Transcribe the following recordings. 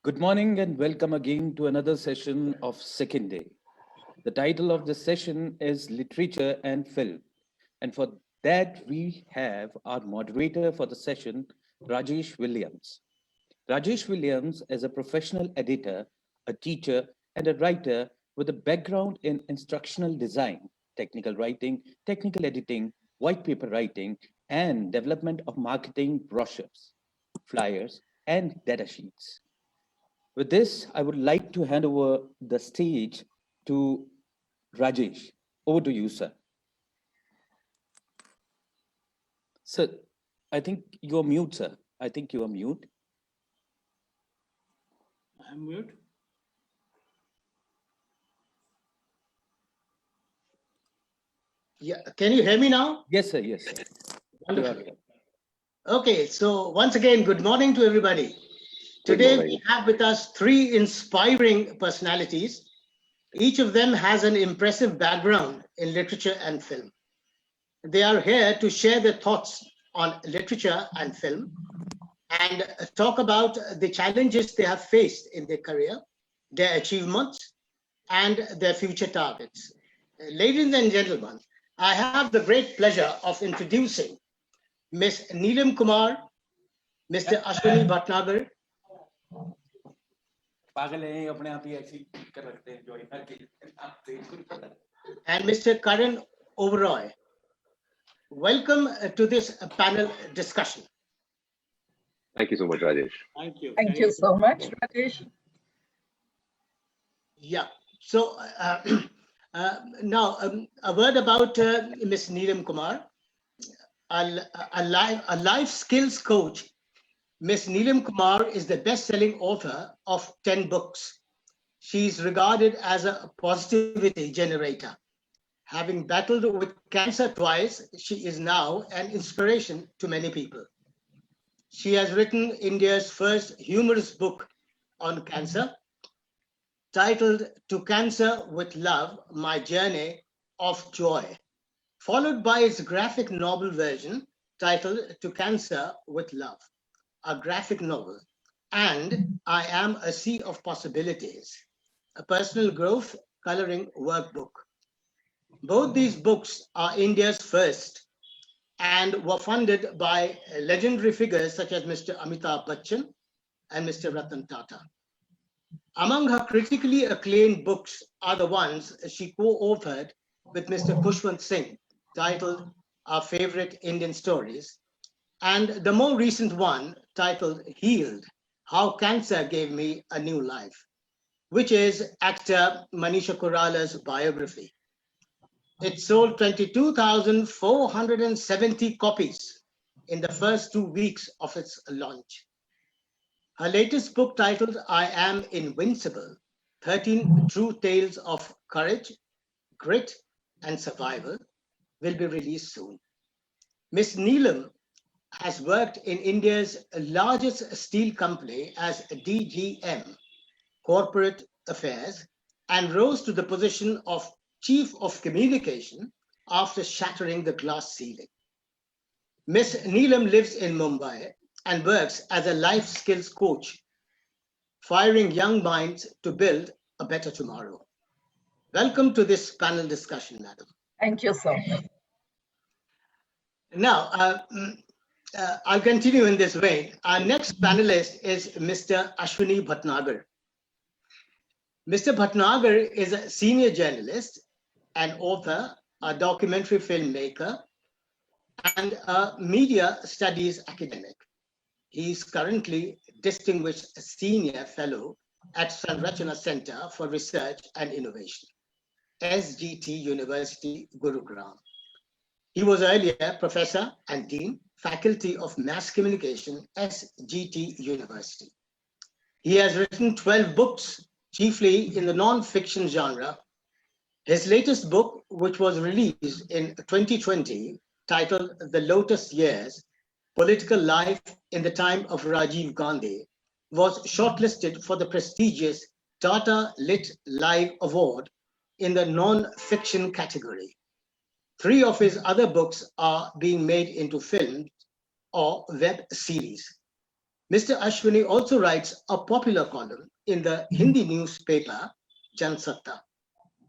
Good morning and welcome again to another session of Second Day. The title of this session is Literature and Film. And for that, we have our moderator for the session, Rajesh Williams. Rajesh Williams is a professional editor, a teacher, and a writer with a background in instructional design, technical writing, technical editing, white paper writing, and development of marketing brochures, flyers, and data sheets. With this, I would like to hand over the stage to Rajesh. Over to you, sir. Sir, I think you're mute, sir. I think you are mute. I'm mute. Yeah, can you hear me now? Yes, sir. Yes, sir. Wonderful. Okay, so once again, good morning to everybody. Today we have with us three inspiring personalities. Each of them has an impressive background in literature and film. They are here to share their thoughts on literature and film and talk about the challenges they have faced in their career, their achievements, and their future targets. Ladies and gentlemen, I have the great pleasure of introducing Ms. Neelam Kumar, Mr. Ashwani Bhatnagar, and Mr. Karan Oberoi. Welcome to this panel discussion. Thank you so much, Rajesh. Thank you. Thank you so much, Rajesh. Yeah. So now a word about Ms. Neelam Kumar, a life skills coach. Ms. Neelam Kumar is the best-selling author of 10 books. She's regarded as a positivity generator. Having battled with cancer twice, she is now an inspiration to many people. She has written India's first humorous book on cancer, titled To Cancer with Love, My Journey of Joy, followed by its graphic novel version titled To Cancer with Love, a graphic novel, and I Am a Sea of Possibilities, a personal growth coloring workbook. Both these books are India's first and were funded by legendary figures such as Mr. Amitabh Bachchan and Mr. Ratan Tata. Among her critically acclaimed books are the ones she co-authored with Mr. Khushwant Singh, titled Our Favorite Indian Stories, and the more recent one titled Healed, How Cancer Gave Me a New Life, which is actor Manisha Koirala's biography. It sold 22,470 copies in the first 2 weeks of its launch. Her latest book, titled I Am Invincible, 13 True Tales of Courage, Grit, and Survival, will be released soon. Ms. Neelam has worked in India's largest steel company as DGM, Corporate Affairs, and rose to the position of Chief of Communication after shattering the glass ceiling. Ms. Neelam lives in Mumbai and works as a life skills coach, firing young minds to build a better tomorrow. Welcome to this panel discussion, madam. Thank you so much. Now, I'll continue in this way. Our next panelist is Mr. Ashwani Bhatnagar. Mr. Bhatnagar is a senior journalist, an author, a documentary filmmaker, and a media studies academic. He is currently Distinguished Senior Fellow at Sanrachana Center for Research and Innovation, SGT University, Gurugram. He was earlier Professor and Dean, Faculty of Mass Communication, SGT University. He has written 12 books, chiefly in the non-fiction genre. His latest book, which was released in 2020, titled The Lotus Years, Political Life in the Time of Rajiv Gandhi, was shortlisted for the prestigious Tata Lit Live Award in the non-fiction category. 3 of his other books are being made into films or web series. Mr. Ashwani also writes a popular column in the Hindi newspaper Jansatta.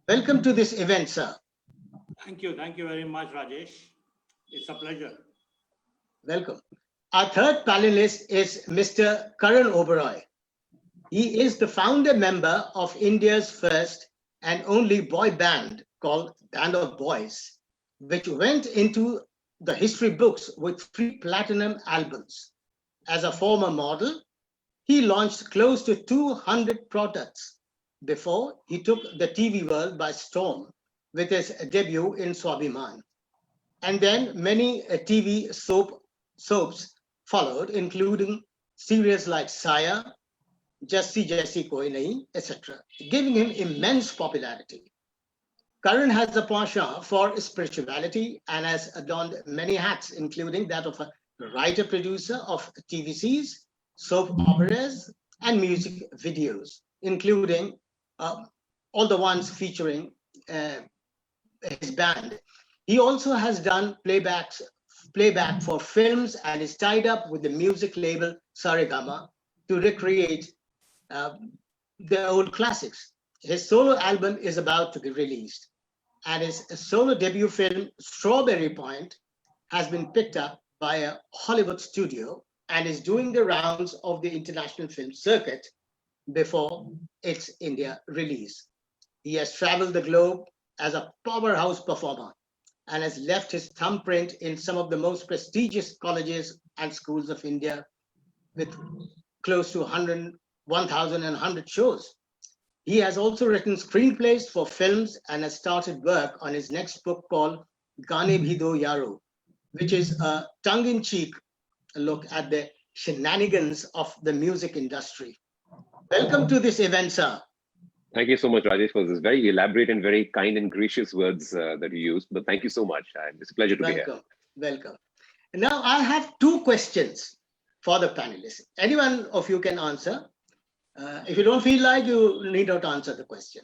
Welcome to this event, sir. Thank you. Thank you very much, Rajesh. It's a pleasure. Welcome. Our third panelist is Mr. Karan Oberoi. He is the founder member of India's first and only boy band called Band of Boys, which went into the history books with 3 platinum albums. As a former model, he launched close to 200 products before he took the TV world by storm with his debut in Swabhiman. And then many TV soaps followed, including series like Saya, Jaisi Koi Nahi, etc., giving him immense popularity. Karan has a penchant for spirituality and has adorned many hats, including that of a writer-producer of TVCs, soap operas, and music videos, including all the ones featuring his band. He also has done playback for films and is tied up with the music label Saregama to recreate the old classics. His solo album is about to be released, and his solo debut film, Strawberry Point, has been picked up by a Hollywood studio and is doing the rounds of the international film circuit before its India release. He has traveled the globe as a powerhouse performer and has left his thumbprint in some of the most prestigious colleges and schools of India with close to 1,100 shows. He has also written screenplays for films and has started work on his next book called Gaane Bhi Do Yaro, which is a tongue-in-cheek look at the shenanigans of the music industry. Welcome to this event, sir. Thank you so much, Rajesh, for this very elaborate and very kind and gracious words that you used. But thank you so much. It's a pleasure to be here. Welcome. Now, I have 2 questions for the panelists. Anyone of you can answer. If you don't feel like, you need not answer the question.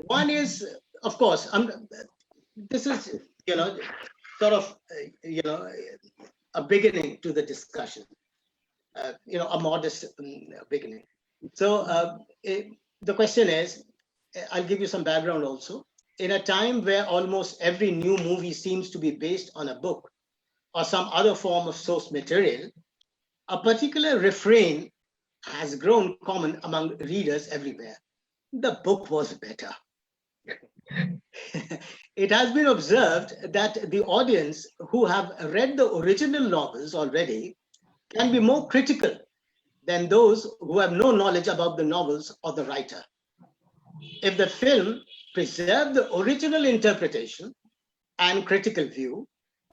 One is, of course, this is, sort of, a beginning to the discussion, a modest beginning. So the question is, I'll give you some background also. In a time where almost every new movie seems to be based on a book or some other form of source material, a particular refrain has grown common among readers everywhere. The book was better. It has been observed that the audience who have read the original novels already can be more critical than those who have no knowledge about the novels or the writer. If the film preserved the original interpretation and critical view,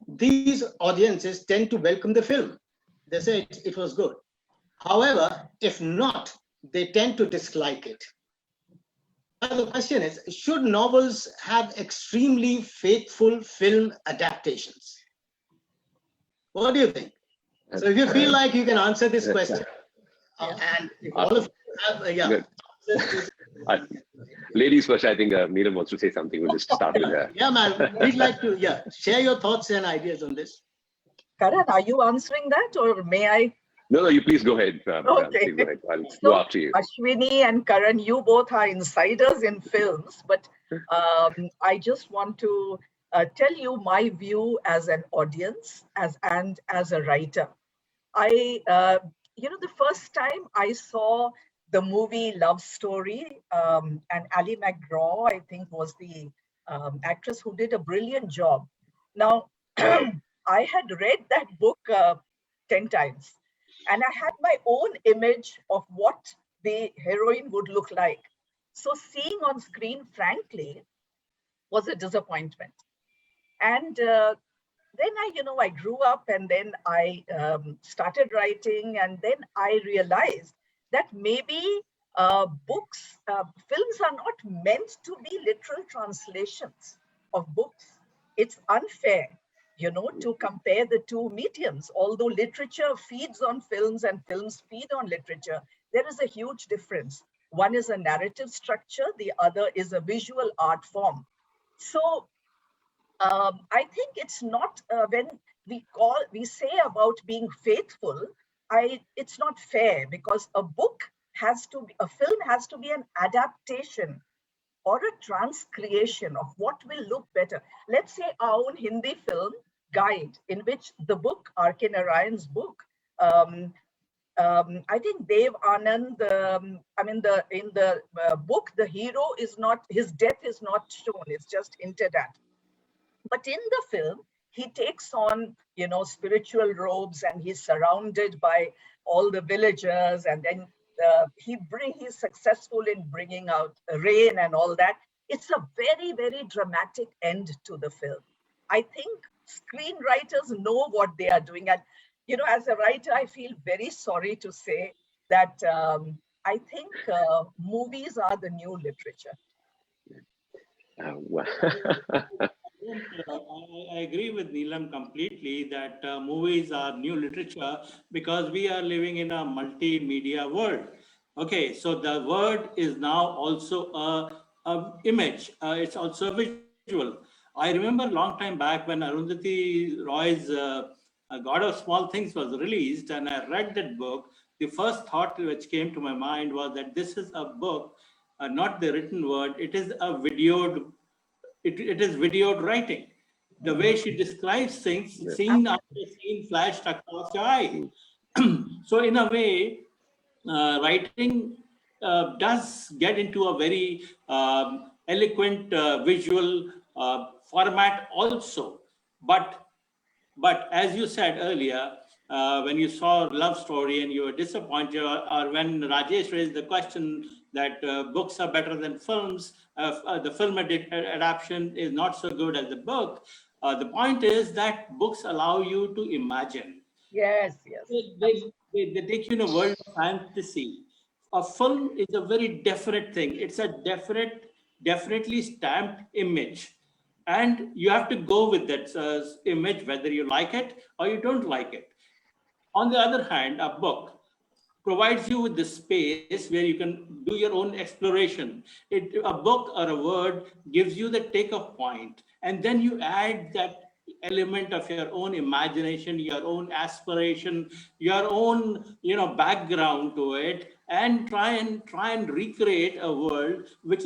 these audiences tend to welcome the film. They say it was good. However, if not, they tend to dislike it. Now the question is, should novels have extremely faithful film adaptations? What do you think? So if you feel like you can answer this question, and if all of you have, ladies first, I think Neelam wants to say something. We'll just start with her. Yeah, man, we'd like to share your thoughts and ideas on this. Karan, are you answering that, or may I? No, you please go ahead. Okay. Please go ahead. I'll So, go after you. Ashwini and Karan, you both are insiders in films, but I just want to tell you my view as an audience and as a writer. The first time I saw the movie Love Story, and Ali McGraw, I think, was the actress who did a brilliant job. Now, I had read that book 10 times. And I had my own image of what the heroine would look like. So seeing on screen, frankly, was a disappointment. And then I grew up, and then I started writing, and then I realized that maybe films are not meant to be literal translations of books. It's unfair, to compare the two mediums. Although literature feeds on films and films feed on literature, there is a huge difference. One is a narrative structure, the other is a visual art form. So I think it's not when we say about being faithful, it's not fair, because a film has to be an adaptation or a transcreation of what will look better. Let's say our own Hindi film Guide, in which the book, R.K. Narayan's book, um, I think Dev Anand, in the book, the hero is not, his death is not shown, it's just hinted at. But in the film, he takes on, spiritual robes, and he's surrounded by all the villagers, and then he's successful in bringing out rain and all that. It's a very, very dramatic end to the film. I think screenwriters know what they are doing. And, as a writer, I feel very sorry to say that I think movies are the new literature. Wow. I agree with Neelam completely that movies are new literature because we are living in a multimedia world. Okay, so the word is now also a image. It's also visual. I remember a long time back when Arundhati Roy's God of Small Things was released, and I read that book. The first thought which came to my mind was that this is a book, not the written word. It is a videoed. It is videoed writing. The way she describes things, scene after scene flashed across your eye. So in a way, writing does get into a very eloquent visual format also. But as you said earlier, when you saw Love Story and you were disappointed, or when Rajesh raised the question that books are better than films, the film adaptation is not so good as the book. The point is that books allow you to imagine. Yes. They take you in a world of fantasy. A film is a very definite thing. It's a definitely stamped image. And you have to go with that image, whether you like it or you don't like it. On the other hand, a book provides you with the space where you can do your own exploration. A book or a word gives you the take-off point, and then you add that element of your own imagination, your own aspiration, your own background to it, and try and recreate a world which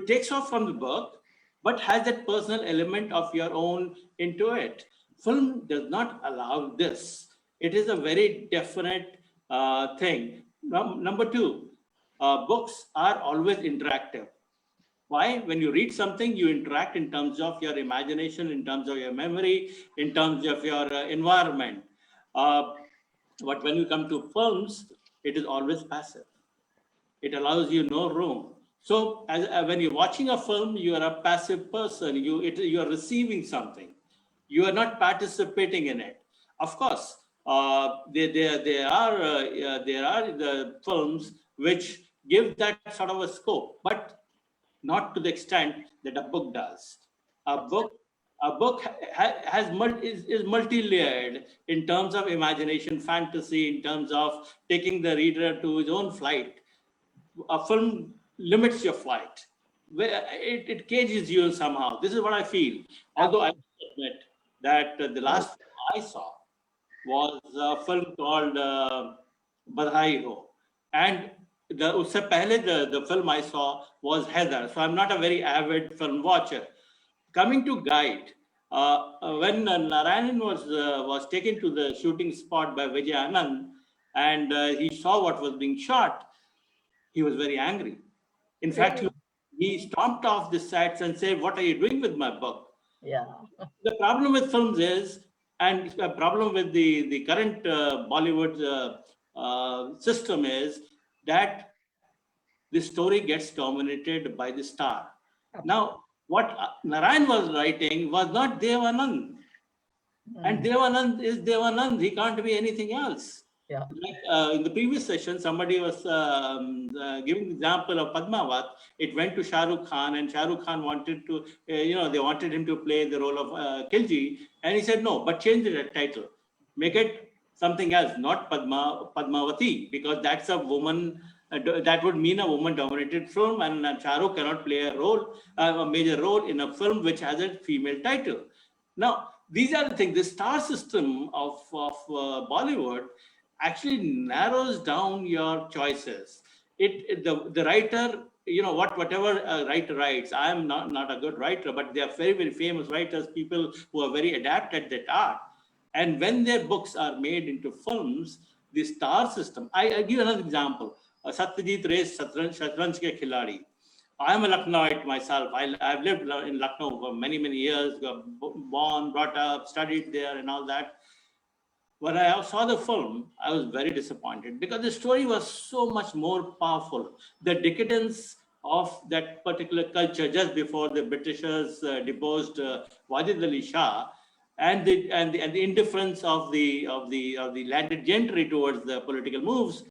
takes off from the book, but has that personal element of your own into it. Film does not allow this. It is a very definite thing. Number two, books are always interactive. Why? When you read something, you interact in terms of your imagination, in terms of your memory, in terms of your environment. But when you come to films, it is always passive. It allows you no room. So when you're watching a film, you are a passive person. You are receiving something. You are not participating in it. Of course, there are the films which give that sort of a scope, but not to the extent that a book does. A book is multi-layered in terms of imagination, fantasy, in terms of taking the reader to his own flight. A film limits your flight. It cages you somehow. This is what I feel. Although I admit that the last film I saw was a film called Badhai Ho. And usse pehle the film I saw was Heather. So I'm not a very avid film watcher. Coming to Guide, when Narayan was taken to the shooting spot by Vijay Anand, and he saw what was being shot, he was very angry. In fact, he stomped off the sets and said, "What are you doing with my book?" Yeah. The problem with films is, and the problem with the current Bollywood system is that the story gets dominated by the star. Now, what Narayan was writing was not Devanand. And Devanand is Devanand. He can't be anything else. Yeah. Like in the previous session, somebody was giving the example of Padmavat. It went to Shah Rukh Khan, and Shah Rukh Khan wanted to, they wanted him to play the role of Khilji, and he said no, but change the title, make it something else, not Padmavati, because that's a woman. That would mean a woman-dominated film, and Shah Rukh cannot play a major role in a film which has a female title. Now, these are the things. The star system of Bollywood actually narrows down your choices. The writer, whatever a writer writes. I am not a good writer, but they are very, very famous writers, people who are very adept at that art. And when their books are made into films, the star system. I give another example. Satyajit Ray's Shatranj Ke Khiladi. I am a Lucknowite myself. I've lived in Lucknow for many, many years, got born, brought up, studied there and all that. When I saw the film, I was very disappointed because the story was so much more powerful. The decadence of that particular culture just before the Britishers deposed Wajid Ali Shah, and the indifference of the landed gentry towards the political moves,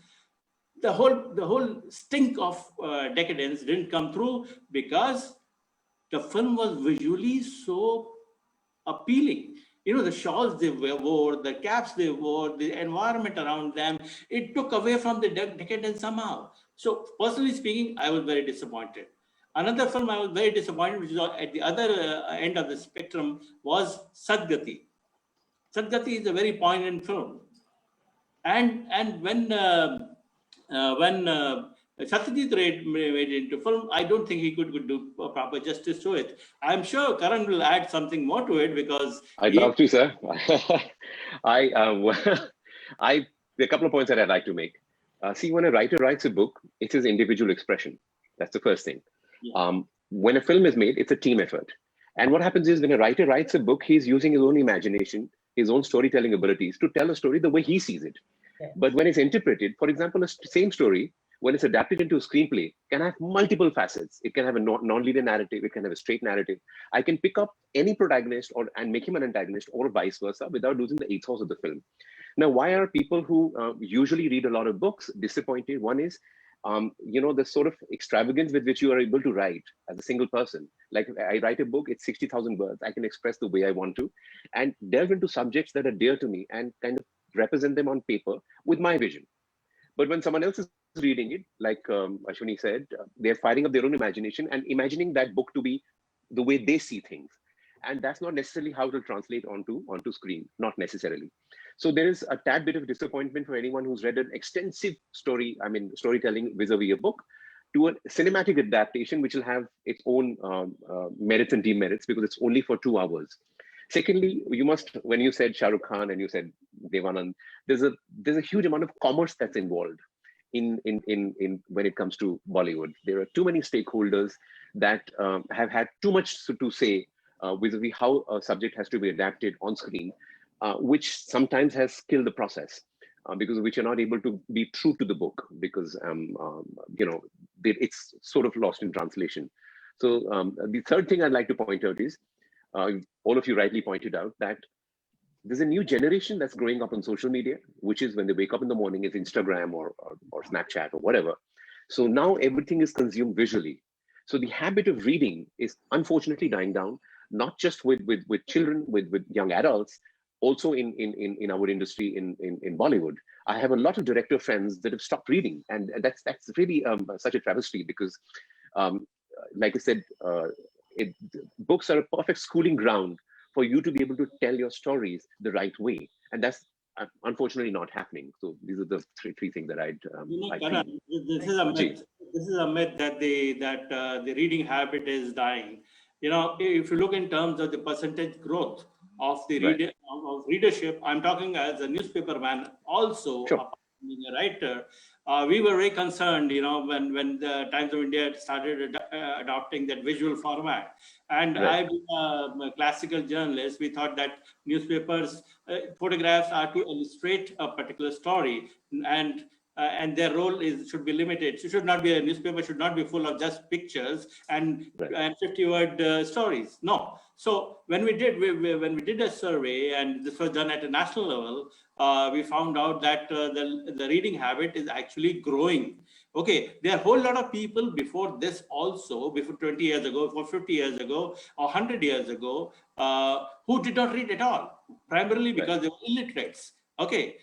the whole stink of decadence didn't come through because the film was visually so appealing. The shawls they wore, the caps they wore, the environment around them, it took away from the decadence somehow. So personally speaking, I was very disappointed. Another film I was very disappointed, which is at the other end of the spectrum, was Sadgati. Sadgati is a very poignant film. And when Satyajit Ray made it into film, I don't think he could do proper justice to it. I'm sure Karan will add something more to it because I'd love to, sir. There are a couple of points that I'd like to make. See, when a writer writes a book, it's his individual expression. That's the first thing. Yeah. When a film is made, it's a team effort. And what happens is when a writer writes a book, he's using his own imagination, his own storytelling abilities to tell a story the way he sees it. Yeah. But when it's interpreted, for example, the same story, when it's adapted into a screenplay, can have multiple facets. It can have a non-linear narrative. It can have a straight narrative. I can pick up any protagonist and make him an antagonist or vice versa without losing the ethos of the film. Now, why are people who usually read a lot of books disappointed? One is, the sort of extravagance with which you are able to write as a single person. Like I write a book, it's 60,000 words. I can express the way I want to and delve into subjects that are dear to me and kind of represent them on paper with my vision. But when someone else is reading it, like Ashwani said, they're firing up their own imagination and imagining that book to be the way they see things. And that's not necessarily how it will translate onto screen, not necessarily. So there is a tad bit of disappointment for anyone who's read an extensive storytelling vis-a-vis a book to a cinematic adaptation, which will have its own merits and demerits because it's only for 2 hours. Secondly, you must, when you said Shah Rukh Khan and you said Devanand, there's a huge amount of commerce that's involved in when it comes to Bollywood. There are too many stakeholders that have had too much to say vis-a-vis how a subject has to be adapted on screen, which sometimes has killed the process because which are not able to be true to the book because it's sort of lost in translation. So the third thing I'd like to point out is, all of you rightly pointed out that there's a new generation that's growing up on social media, which is when they wake up in the morning, it's Instagram or Snapchat or whatever. So now everything is consumed visually. So the habit of reading is unfortunately dying down, not just with children, with young adults, also in our industry in Bollywood. I have a lot of director friends that have stopped reading, and that's really such a travesty because, like I said, books are a perfect schooling ground for you to be able to tell your stories the right way, and that's unfortunately not happening. So these are the three things that I'd like to. This is a myth. This is a myth that the reading habit is dying. If you look in terms of the percentage growth of the readership, I'm talking as a newspaper man also, sure. Being a writer. We were very concerned, when the Times of India started adopting that visual format. And I've been a classical journalist. We thought that newspapers, photographs are to illustrate a particular story, and their role should be limited. A newspaper should not be full of just pictures and 50-word stories. No. So when we did a survey, and this was done at a national level, we found out that the reading habit is actually growing. Okay, there are a whole lot of people before this also, before 20 years ago, before 50 years ago, or 100 years ago, who did not read at all, primarily because they were illiterates. Okay.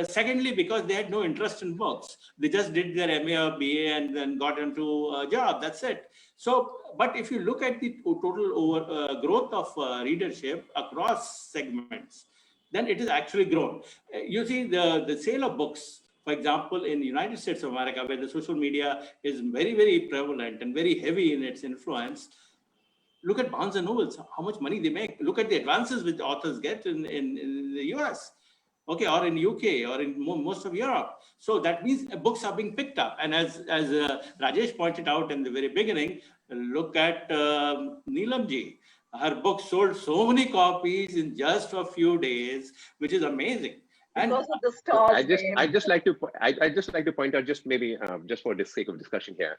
Secondly, because they had no interest in books, they just did their MA or BA and then got into a job. That's it. So, but if you look at the total growth of readership across segments, then it is actually grown. You see, the sale of books, for example, in the United States of America, where the social media is very, very prevalent and very heavy in its influence, look at Barnes and Nobles, how much money they make. Look at the advances which authors get in the US, okay, or in UK, or in most of Europe. So that means books are being picked up. And as Rajesh pointed out in the very beginning, look at Neelam ji. Her book sold so many copies in just a few days, which is amazing. And because of the stars. I just like to point out, just maybe just for the sake of discussion here,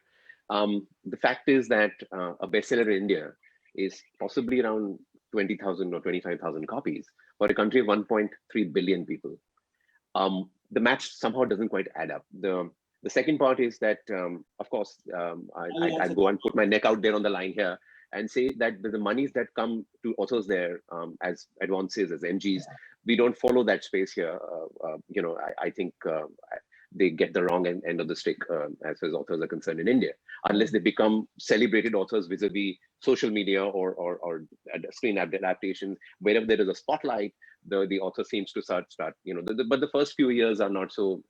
the fact is that a bestseller in India is possibly around 20,000 or 25,000 copies for a country of 1.3 billion people. The match somehow doesn't quite add up. The second part is that, of course, I go and put my neck out there on the line here and say that the monies that come to authors there as advances, as MGs, we don't follow that space here. I think they get the wrong end of the stick as far as authors are concerned in India, unless they become celebrated authors vis-a-vis social media or screen adaptations. Wherever there is a spotlight, the author seems to start but the first few years are not so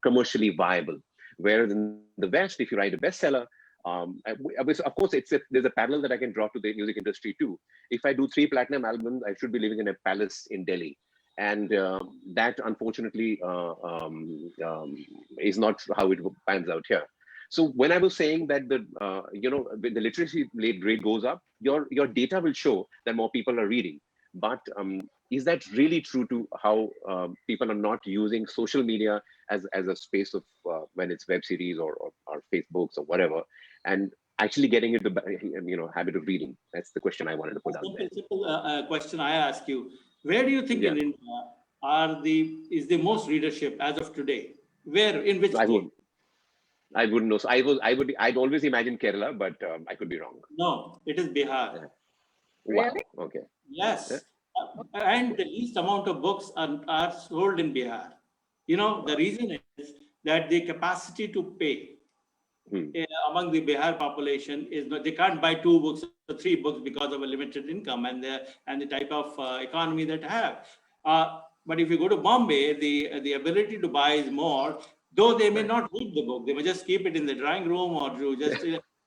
commercially viable. Whereas in the West, if you write a bestseller, of course, there's a parallel that I can draw to the music industry too. If I do 3 platinum albums, I should be living in a palace in Delhi. And that, unfortunately, is not how it pans out here. So when I was saying that the literacy rate goes up, your data will show that more people are reading. But is that really true to how people are not using social media as a space of when it's web series or Facebooks or whatever, and actually getting into habit of reading? That's the question I wanted to put out there. Simple question I ask you: where do you think in India is the most readership as of today? Where, in which state? I wouldn't know. So I'd always imagine Kerala, but I could be wrong. No, it is Bihar. Yeah. Wow. Really? Okay. Yes. Yeah. And the least amount of books are sold in Bihar. The reason is that the capacity to pay among the Bihar population is not, they can't buy 2 books or 3 books because of a limited income and the type of economy that they have. But if you go to Bombay, the ability to buy is more, though they may not read the book. They may just keep it in the drawing room or just...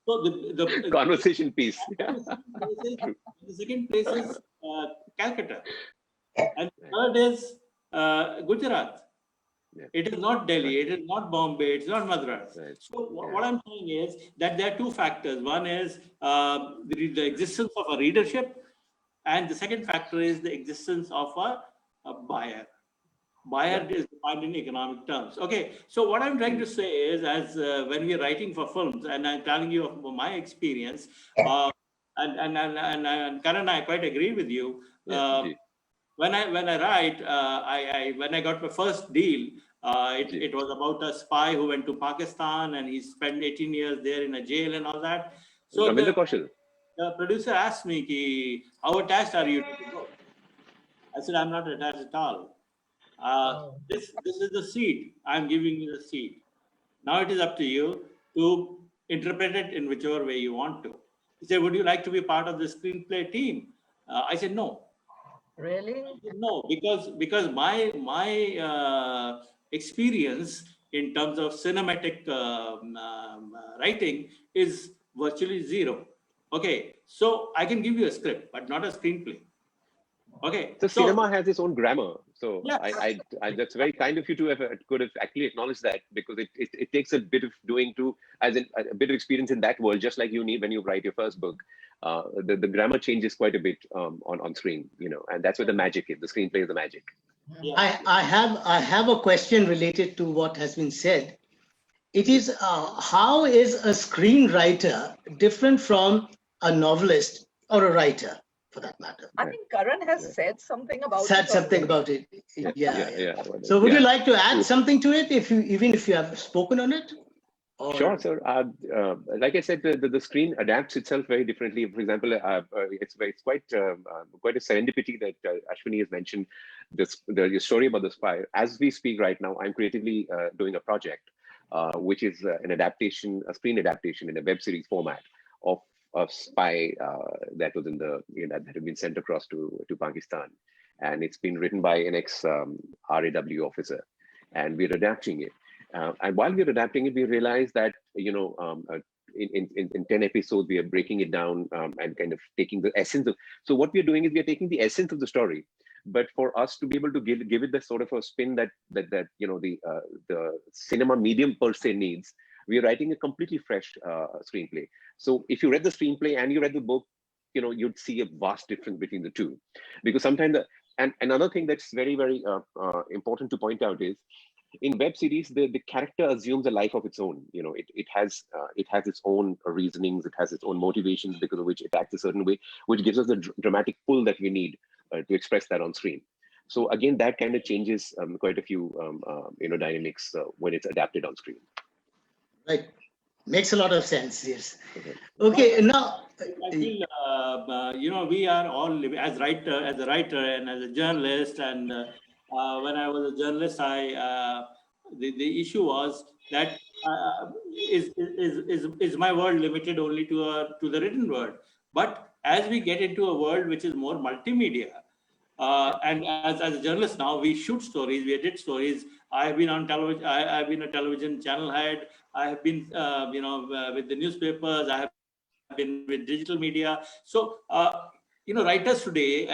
So the conversation piece. The second place is Calcutta. And the third is Gujarat. Yeah. It is not Delhi, it is not Bombay, it's not Madras. Right. So what I'm saying is that there are 2 factors. One is the existence of a readership, and the second factor is the existence of a buyer. Buyer is defined in economic terms. Okay, so what I'm trying to say is, as when we're writing for films, and I'm telling you of my experience, and Karan, I quite agree with you. When I write, when I got my first deal, it was about a spy who went to Pakistan and he spent 18 years there in a jail and all that. So the producer asked me, how attached are you to the book? I said, I'm not attached at all. This is the seed. I'm giving you the seed. Now it is up to you to interpret it in whichever way you want to. He said, would you like to be part of the screenplay team? I said, no. Really? No, because my experience in terms of cinematic writing is virtually 0. Okay, so I can give you a script, but not a screenplay. Okay. So cinema has its own grammar. So yes. I that's very kind of you to could have actually acknowledged that, because it takes a bit of doing to, as in a bit of experience in that world, just like you need when you write your first book. The grammar changes quite a bit on screen, and that's where the magic is. The screenplay is the magic. Yeah. I have a question related to what has been said. It is how is a screenwriter different from a novelist or a writer, for that matter? I think Karan has said something about it. Yeah. So would you like to add something to it, even if you have spoken on it? Or... Sure, sir. Like I said, the screen adapts itself very differently. For example, it's quite quite a serendipity that Ashwani has mentioned the story about the spy. As we speak right now, I'm creatively doing a project, which is an adaptation, a screen adaptation in a web series format of Spy that was in the that had been sent across to Pakistan, and it's been written by an ex RAW officer, and we're adapting it. And while we're adapting it, we realize that in 10 episodes we are breaking it down and kind of taking the essence of. So what we're doing is we are taking the essence of the story, but for us to be able to give it the sort of a spin that the cinema medium per se needs, we are writing a completely fresh screenplay. So if you read the screenplay and you read the book, you'd see a vast difference between the two, because sometimes and another thing that's very important to point out is, in web series, the character assumes a life of its own. It has its own reasonings, it has its own motivations, because of which it acts a certain way, which gives us the dramatic pull that we need to express that on screen. So again, that kind of changes quite a few dynamics when it's adapted on screen. Right, makes a lot of sense. Yes. Okay, now I feel we are all as a writer and as a journalist, and when I was a journalist, the issue was that is my world limited only to the written word? But as we get into a world which is more multimedia, and as a journalist now, we shoot stories, we edit stories. I have been on television. I've been a television channel head. I have been with the newspapers. I have been with digital media. So writers today,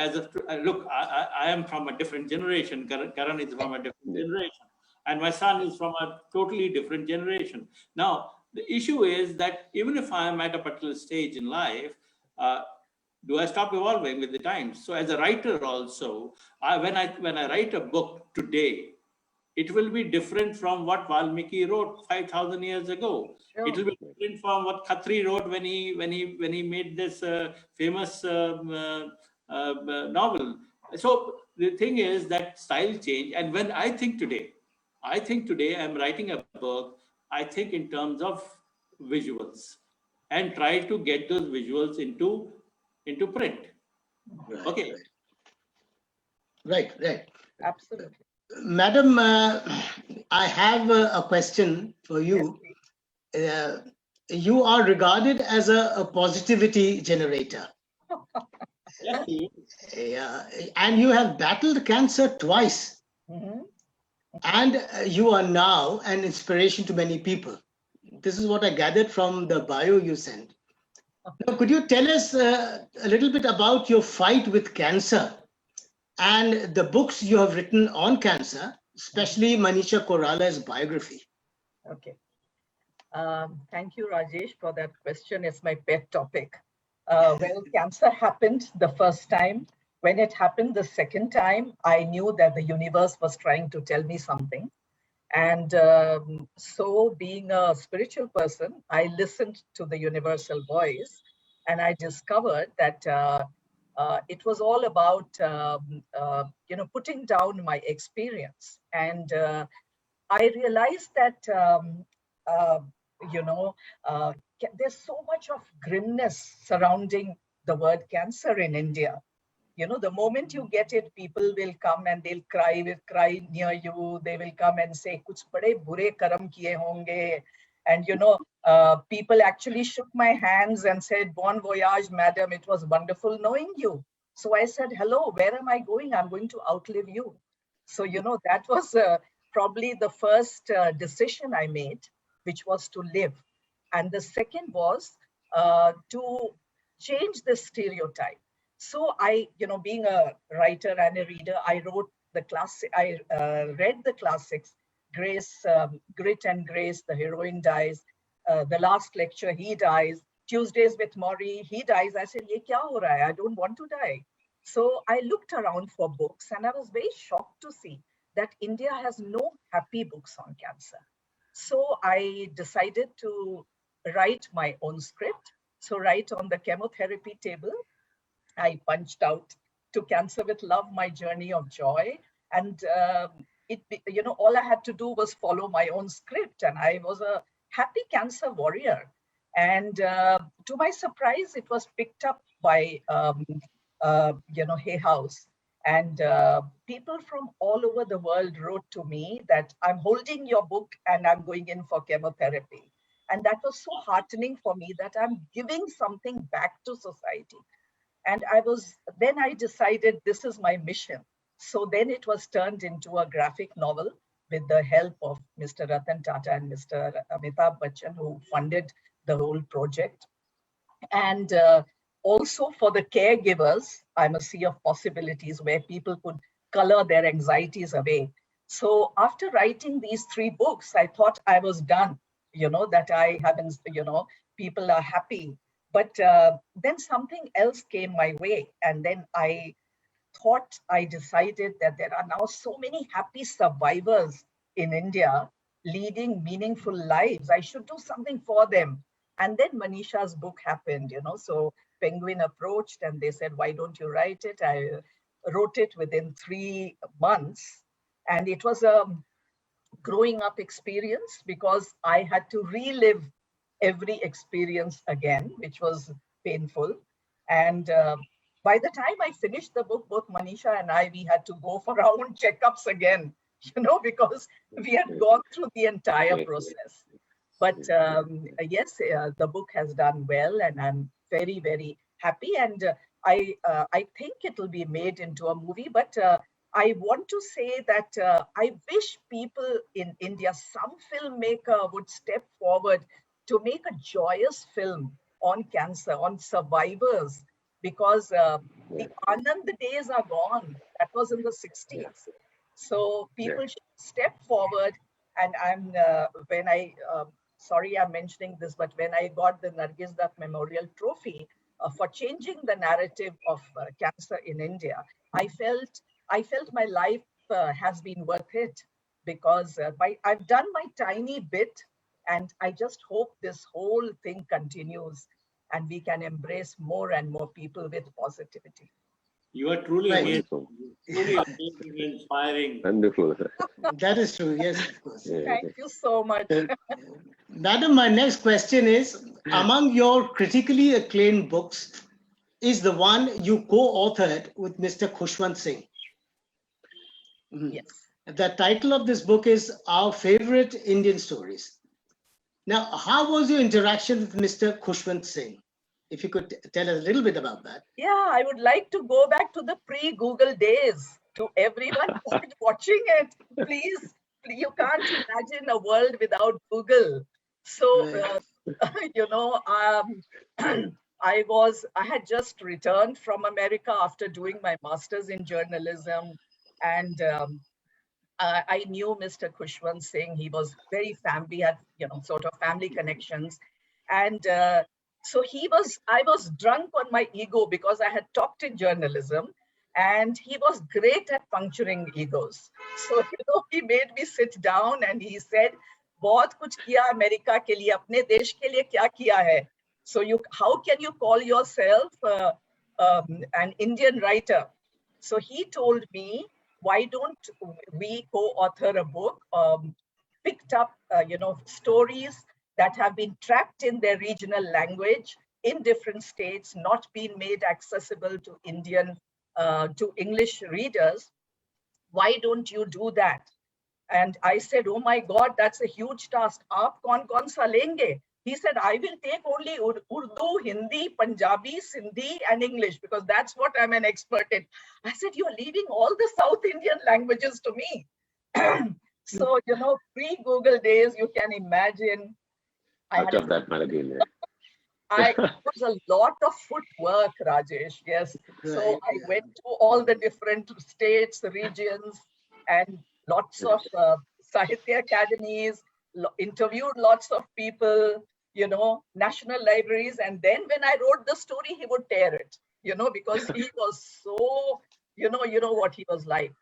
look, I am from a different generation. Karan is from a different generation, and my son is from a totally different generation. Now, the issue is that even if I am at a particular stage in life, do I stop evolving with the times? So, as a writer, also, when I write a book today, it will be different from what Valmiki wrote 5,000 years ago. Sure. It will be different from what Khatri wrote when he made this famous novel. So the thing is that style change. And when I think today I'm writing a book. I think in terms of visuals, and try to get those visuals into print. Right, okay. Right. Absolutely. Madam, I have a question for you. You are regarded as a positivity generator. Yeah, and you have battled cancer twice. Mm-hmm. And you are now an inspiration to many people. This is what I gathered from the bio you sent. Now, could you tell us a little bit about your fight with cancer and the books you have written on cancer, especially Manisha Korala's biography? Okay. Thank you, Rajesh, for that question. It's my pet topic. Well, cancer happened the first time. When it happened the second time, I knew that the universe was trying to tell me something. And so being a spiritual person, I listened to the universal voice, and I discovered that it was all about, putting down my experience. And I realized that, there's so much of grimness surrounding the word cancer in India. The moment you get it, people will come and they'll cry near you. They will come and say, "Kuch bade bure karam kiye honge." And, people actually shook my hands and said, "Bon voyage, madam. It was wonderful knowing you." So I said, "Hello, where am I going? I'm going to outlive you." So, that was probably the first decision I made, which was to live. And the second was to change the stereotype. So I, being a writer and a reader, I wrote the classic. I read the classics. Grace, Grit and Grace. The heroine dies. The last lecture, he dies. Tuesdays with Maury, he dies. I said, "Ye kya ho raha hai? I don't want to die." So I looked around for books, and I was very shocked to see that India has no happy books on cancer. So I decided to write my own script. So right on the chemotherapy table, I punched out "To Cancer with Love, My Journey of Joy." And all I had to do was follow my own script. And I was a Happy Cancer Warrior. And to my surprise, it was picked up by, Hay House. And people from all over the world wrote to me that I'm holding your book and I'm going in for chemotherapy. And that was so heartening for me that I'm giving something back to society. And then I decided this is my mission. So then it was turned into a graphic novel with the help of Mr. Ratan Tata and Mr. Amitabh Bachchan, who funded the whole project. And also for the caregivers, I'm a sea of possibilities where people could color their anxieties away. So after writing these 3 books, I thought I was done, that I haven't, people are happy. But then something else came my way. And then I decided that there are now so many happy survivors in India leading meaningful lives. I should do something for them. And then Manisha's book happened, so Penguin approached and they said, why don't you write it? I wrote it within 3 months. And it was a growing up experience because I had to relive every experience again, which was painful. And by the time I finished the book, both Manisha and I, we had to go for our own checkups again, because we had gone through the entire process. But yes, the book has done well, and I'm very, very happy. And I think it will be made into a movie. But I want to say that I wish people in India, some filmmaker would step forward to make a joyous film on cancer, on survivors, because the Anand days are gone. That was in the 60s. So people should step forward. And sorry I'm mentioning this, but when I got the Nargis Dutt Memorial Trophy for changing the narrative of cancer in India, I felt my life has been worth it, because I've done my tiny bit, and I just hope this whole thing continues and we can embrace more and more people with positivity. You are truly amazing. Truly amazing, inspiring. Wonderful. That is true. Yes, of course. Thank you so much. Madam, my next question is, among your critically acclaimed books is the one you co-authored with Mr. Khushwant Singh. Yes. The title of this book is Our Favorite Indian Stories. Now, how was your interaction with Mr. Khushwant Singh? If you could tell us a little bit about that. Yeah, I would like to go back to the pre-Google days. To everyone who's watching it, please, you can't imagine a world without Google. So, I had just returned from America after doing my master's in journalism, and I knew Mr. Khushwant Singh. He was very we had, sort of family connections. And so I was drunk on my ego because I had talked in journalism, and he was great at puncturing egos. So, he made me sit down and he said, "बहुत कुछ किया America के लिए, अपने देश के लिए क्या किया है? So how can you call yourself an Indian writer?" So he told me, why don't we co-author a book, picked up, stories that have been trapped in their regional language in different states, not been made accessible to to English readers. Why don't you do that? And I said, oh my God, that's a huge task. Aap kaun sa lenge? He said, I will take only Urdu, Hindi, Punjabi, Sindhi, and English, because that's what I'm an expert in. I said, you're leaving all the South Indian languages to me. So, pre-Google days, you can imagine. Out of that magazine. It was a lot of footwork, Rajesh. Yes. So I went to all the different states, regions, and lots of Sahitya academies, interviewed lots of people, national libraries. And then when I wrote the story, he would tear it, because he was so, you know what he was like.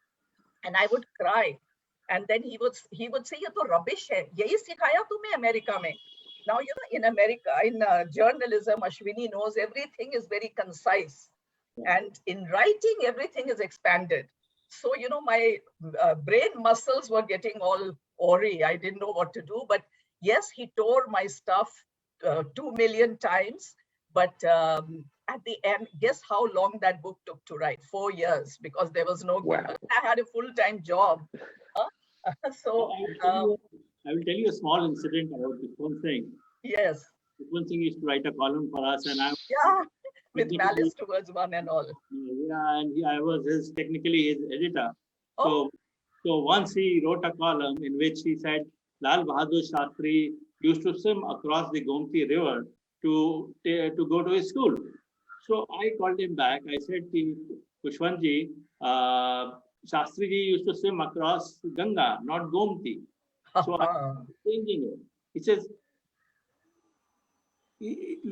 And I would cry. And then he would say, "Ye to rubbish hai. Yahi sikhaya tumhe America mein." Now, in America, in journalism, Ashwani knows everything is very concise. And in writing, everything is expanded. So, my brain muscles were getting all awry. I didn't know what to do. But yes, he tore my stuff 2 million times, but at the end, guess how long that book took to write? 4 years, because there was no, Wow. I had a full-time job. So, I will tell you a small incident about this one thing. yes. This one thing is to write a column for us, and I Yeah, with technically, malice towards one and all. yeah, and I was technically his editor. Oh. So once he wrote a column in which he said Lal Bahadur Shastri used to swim across the Gomti River to go to his school. So I called him back. I said, Pushwanji, Shastri ji used to swim across Ganga, not Gomti. So I'm changing it. He says,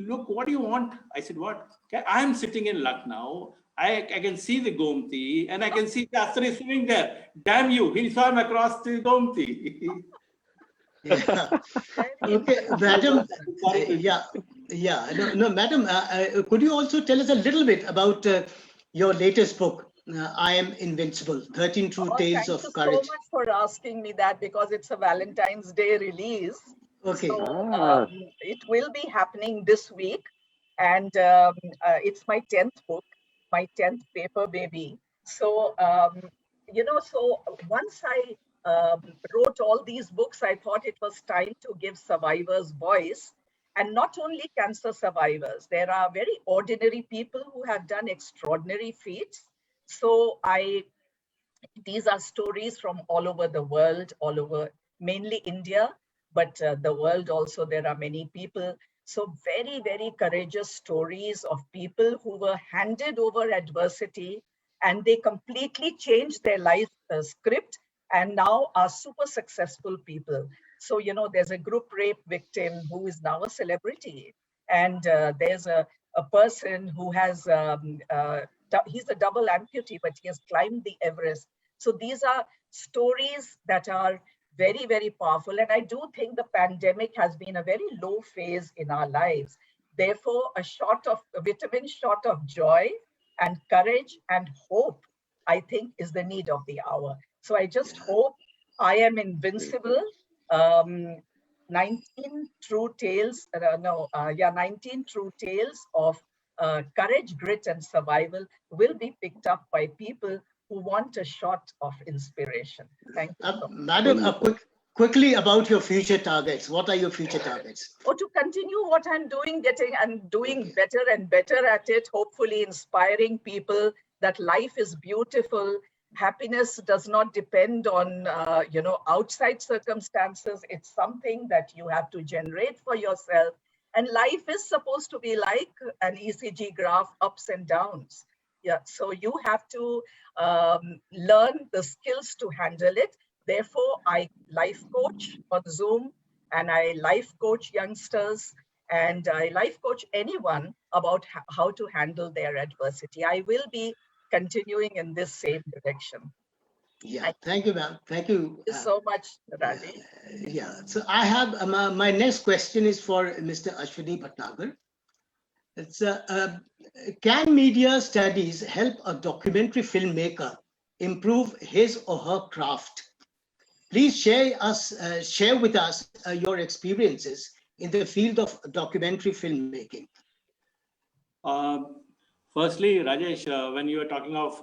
look, what do you want? I said, what? I'm sitting in Lucknow. I can see the Gomti and I can see Shastri swimming there. Damn you, he swam across the Gomti. Yeah. Okay, madam. No, madam. Could you also tell us a little bit about your latest book, I Am Invincible, 13 True Tales of Courage? Thank you so much for asking me that, because it's a Valentine's Day release. Okay. So it will be happening this week. And it's my 10th book, my 10th paper baby. So, so once I wrote all these books, I thought it was time to give survivors voice. And not only cancer survivors, there are very ordinary people who have done extraordinary feats. So these are stories from all over the world, all over, mainly India, but the world also, there are many people. So very, very courageous stories of people who were handed over adversity and they completely changed their life script and now are super successful people. So, there's a group rape victim who is now a celebrity. And there's a person who has, he's a double amputee, but he has climbed the Everest. So these are stories that are very, very powerful. And I do think the pandemic has been a very low phase in our lives. Therefore, a vitamin shot of joy and courage and hope, I think, is the need of the hour. So I just hope I Am Invincible. 19 true tales, 19 true tales of courage, grit, and survival will be picked up by people who want a shot of inspiration. Thank you. Madam, quickly about your future targets. What are your future targets? To continue what I'm doing, doing better and better at it, hopefully inspiring people that life is beautiful. Happiness does not depend on, outside circumstances. It's something that you have to generate for yourself. And life is supposed to be like an ECG graph, ups and downs. Yeah, so you have to learn the skills to handle it. Therefore, I life coach on Zoom, and I life coach youngsters, and I life coach anyone about how to handle their adversity. I will be continuing in this same direction. Yeah, thank you, ma'am. Thank you. Thank you so much, Rajesh. Yeah, so I have, my next question is for Mr. Ashwani Bhatnagar. It's can media studies help a documentary filmmaker improve his or her craft? Please share with us your experiences in the field of documentary filmmaking. Firstly, Rajesh, when you are talking of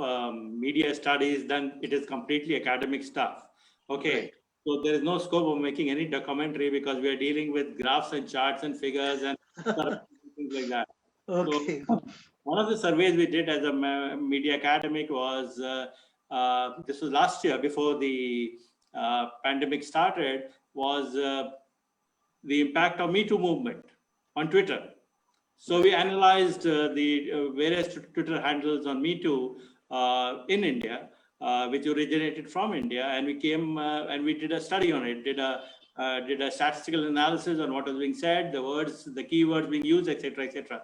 media studies, then it is completely academic stuff. Okay. Right. So there is no scope of making any documentary because we are dealing with graphs and charts and figures and things like that. Okay. So one of the surveys we did as a media academic was, this was last year before the pandemic started, was the impact of Me Too movement on Twitter. So we analyzed the various Twitter handles on Me Too in India, which originated from India, and we came and we did a study on it, did a statistical analysis on what was being said, the words, the keywords being used, etc., etc.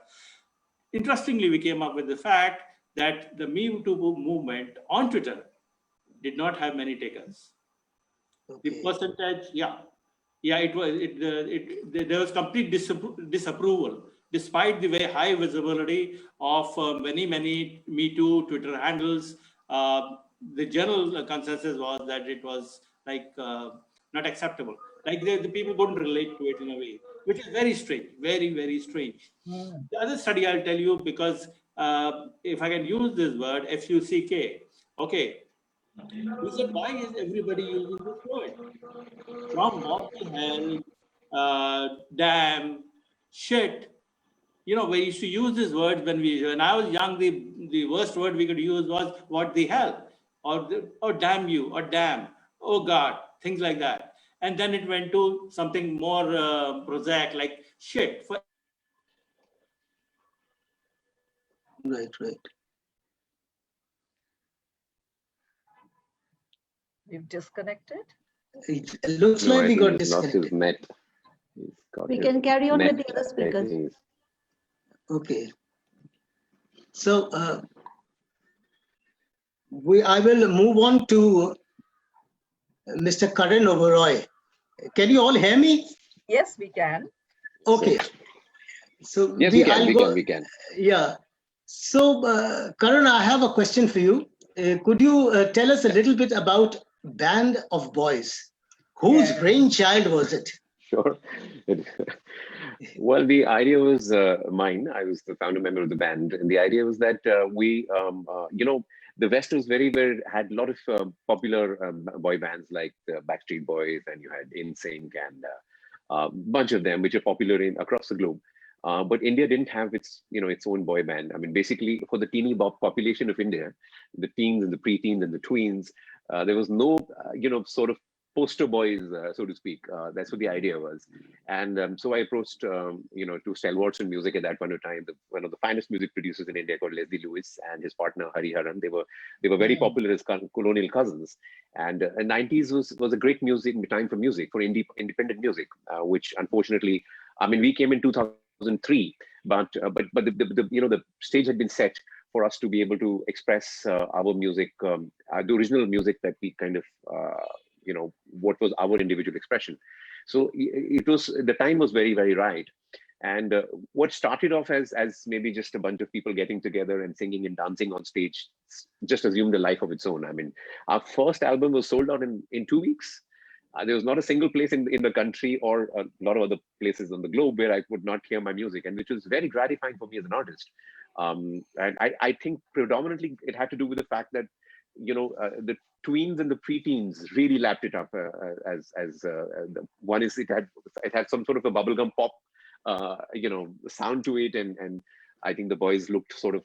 Interestingly, we came up with the fact that the Me Too movement on Twitter did not have many takers. Okay. The percentage, there was complete disapproval, despite the very high visibility of many Me Too Twitter handles. The general consensus was that it was like not acceptable. Like the people couldn't relate to it in a way, which is very strange, very, very strange. The other study I'll tell you, because if I can use this word, FUCK, okay, he said, why is everybody using this word? From what the hell, damn, shit. You know, we used to use these words when I was young, the worst word we could use was what the hell, or damn you, or damn, oh God, things like that. And then it went to something more prosaic, like shit. Right, right. We've disconnected. It looks No, like I we think got he's lost his disconnected. net. He's got We his can carry on with net. the other I speakers. think Okay. So I will move on to Mr. Karan Oberoi. Can you all hear me? Yes, we can. Okay. So yes, we can. Yeah. So Karan, I have a question for you. Could you tell us a little bit about Band of Boys? Whose Yes. brainchild was it? Sure. Well, the idea was mine. I was the founder member of the band, and the idea was that the West was had a lot of popular boy bands like the Backstreet Boys, and you had NSYNC and a bunch of them, which are popular across the globe. But India didn't have its own boy band. I mean, basically, for the teeny population of India, the teens and the preteens and the tweens, there was no, sort of poster boys, so to speak. That's what the idea was. And so I approached, to Stalwarts in music at that point of time, one of the finest music producers in India called Leslie Lewis and his partner Hari Haran. They were very popular as colonial cousins. And the 90s was a great time for music, for independent music, which unfortunately, I mean, we came in 2003, but the stage had been set for us to be able to express our music, the original music that we kind of what was our individual expression. So the time was very, very right. And what started off as maybe just a bunch of people getting together and singing and dancing on stage just assumed a life of its own. I mean, our first album was sold out in 2 weeks. There was not a single place in the country or a lot of other places on the globe where I would not hear my music, and which was very gratifying for me as an artist. And I think predominantly it had to do with the fact that the tweens and the preteens really lapped it up. One is it had some sort of a bubblegum pop, sound to it, and I think the boys looked sort of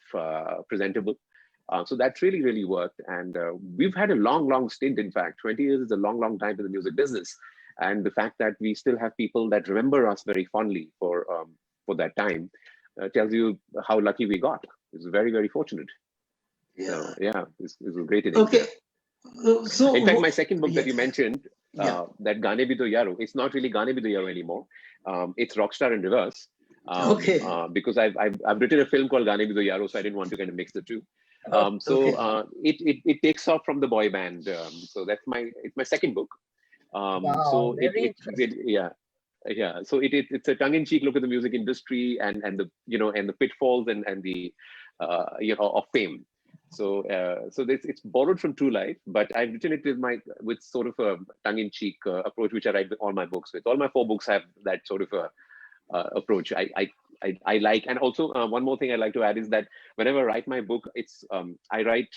presentable. So that really, really worked. And we've had a long, long stint. In fact, 20 years is a long, long time in the music business. And the fact that we still have people that remember us very fondly for that time tells you how lucky we got. It's very, very fortunate. Yeah. So, yeah, it's a great innings. Okay. So in fact, my second book that you mentioned, Yeah. that Gaane Bhi To Yaro, it's not really Gaane Bhi To Yaro anymore. It's Rockstar in reverse. Okay. Because I've written a film called Gaane Bhi To Yaro, so I didn't want to kind of mix the two. Okay. It takes off from the boy band. So it's my second book. Wow, So very yeah. So it's a tongue-in-cheek look at the music industry and the pitfalls and the of fame. So it's borrowed from true life, but I've written it with sort of a tongue-in-cheek approach, which I write with all my books with. All my 4 books have that sort of a approach. I like, and also one more thing I like to add is that whenever I write my book, it's I write.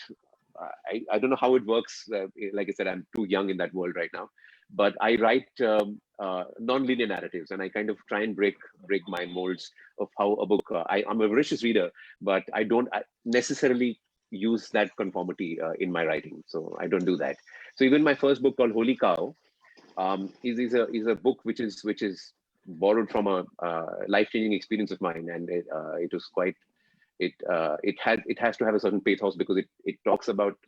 I don't know how it works. Like I said, I'm too young in that world right now, but I write non-linear narratives, and I kind of try and break my molds of how a book. I'm a voracious reader, but I don't necessarily use that conformity in my writing, so I don't do that. So even my first book called Holy Cow is a book which is borrowed from a life-changing experience of mine, and it was quite. It has to have a certain pathos because it talks about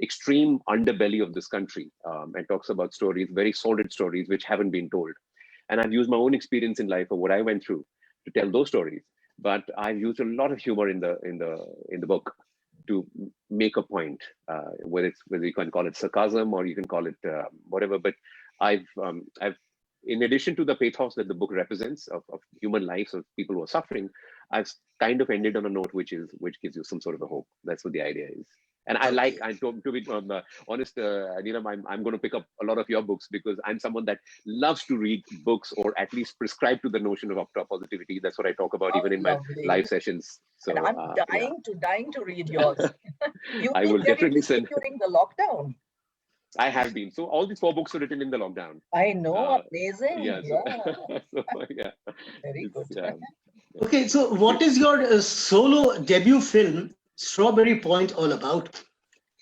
extreme underbelly of this country, and talks about stories, very sordid stories which haven't been told. And I've used my own experience in life of what I went through to tell those stories. But I've used a lot of humor in the book to make a point, whether you can call it sarcasm or you can call it whatever. But I've in addition to the pathos that the book represents of human lives of people who are suffering, I've kind of ended on a note which gives you some sort of a hope. That's what the idea is. And I like, to be honest, Neelam, I'm going to pick up a lot of your books because I'm someone that loves to read books or at least prescribe to the notion of opera positivity. That's what I talk about even in my live sessions. So And I'm dying to read yours. You've I been will very definitely busy send. during the lockdown. I have been. So all these 4 books were written in the lockdown. I know, amazing. Yeah. So, yeah. Very good. Yeah. Okay, so what is your solo debut film, Strawberry Point, all about?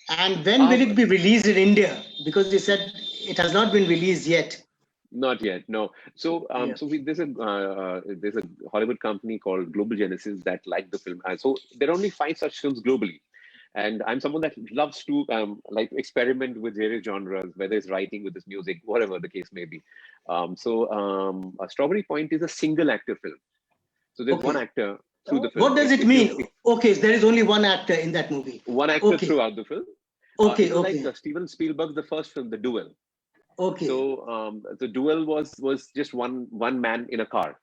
And when will it be released in India? Because you said it has not been released yet. Not yet, no. So, there's a Hollywood company called Global Genesis that liked the film. So there are only 5 such films globally, and I'm someone that loves to like experiment with various genres, whether it's writing with this music, whatever the case may be. A Strawberry Point is a single actor film. So there's one actor through the film. What does it mean? Okay, so there is only one actor in that movie. One actor throughout the film. Like Steven Spielberg's the first film, The Duel. Okay. So the Duel was just one man in a car.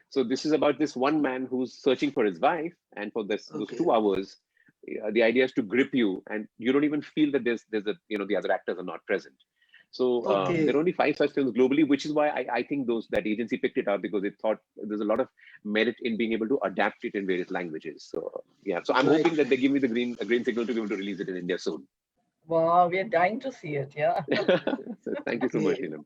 So this is about this one man who's searching for his wife, and for those 2 hours, the idea is to grip you, and you don't even feel that there's a the other actors are not present. So there are only 5 such films globally, which is why I think that agency picked it up, because it thought there's a lot of merit in being able to adapt it in various languages. So yeah, so I'm hoping that they give me the green signal to be able to release it in India soon. Wow, we are dying to see it. Yeah. So thank you so much, Neelam.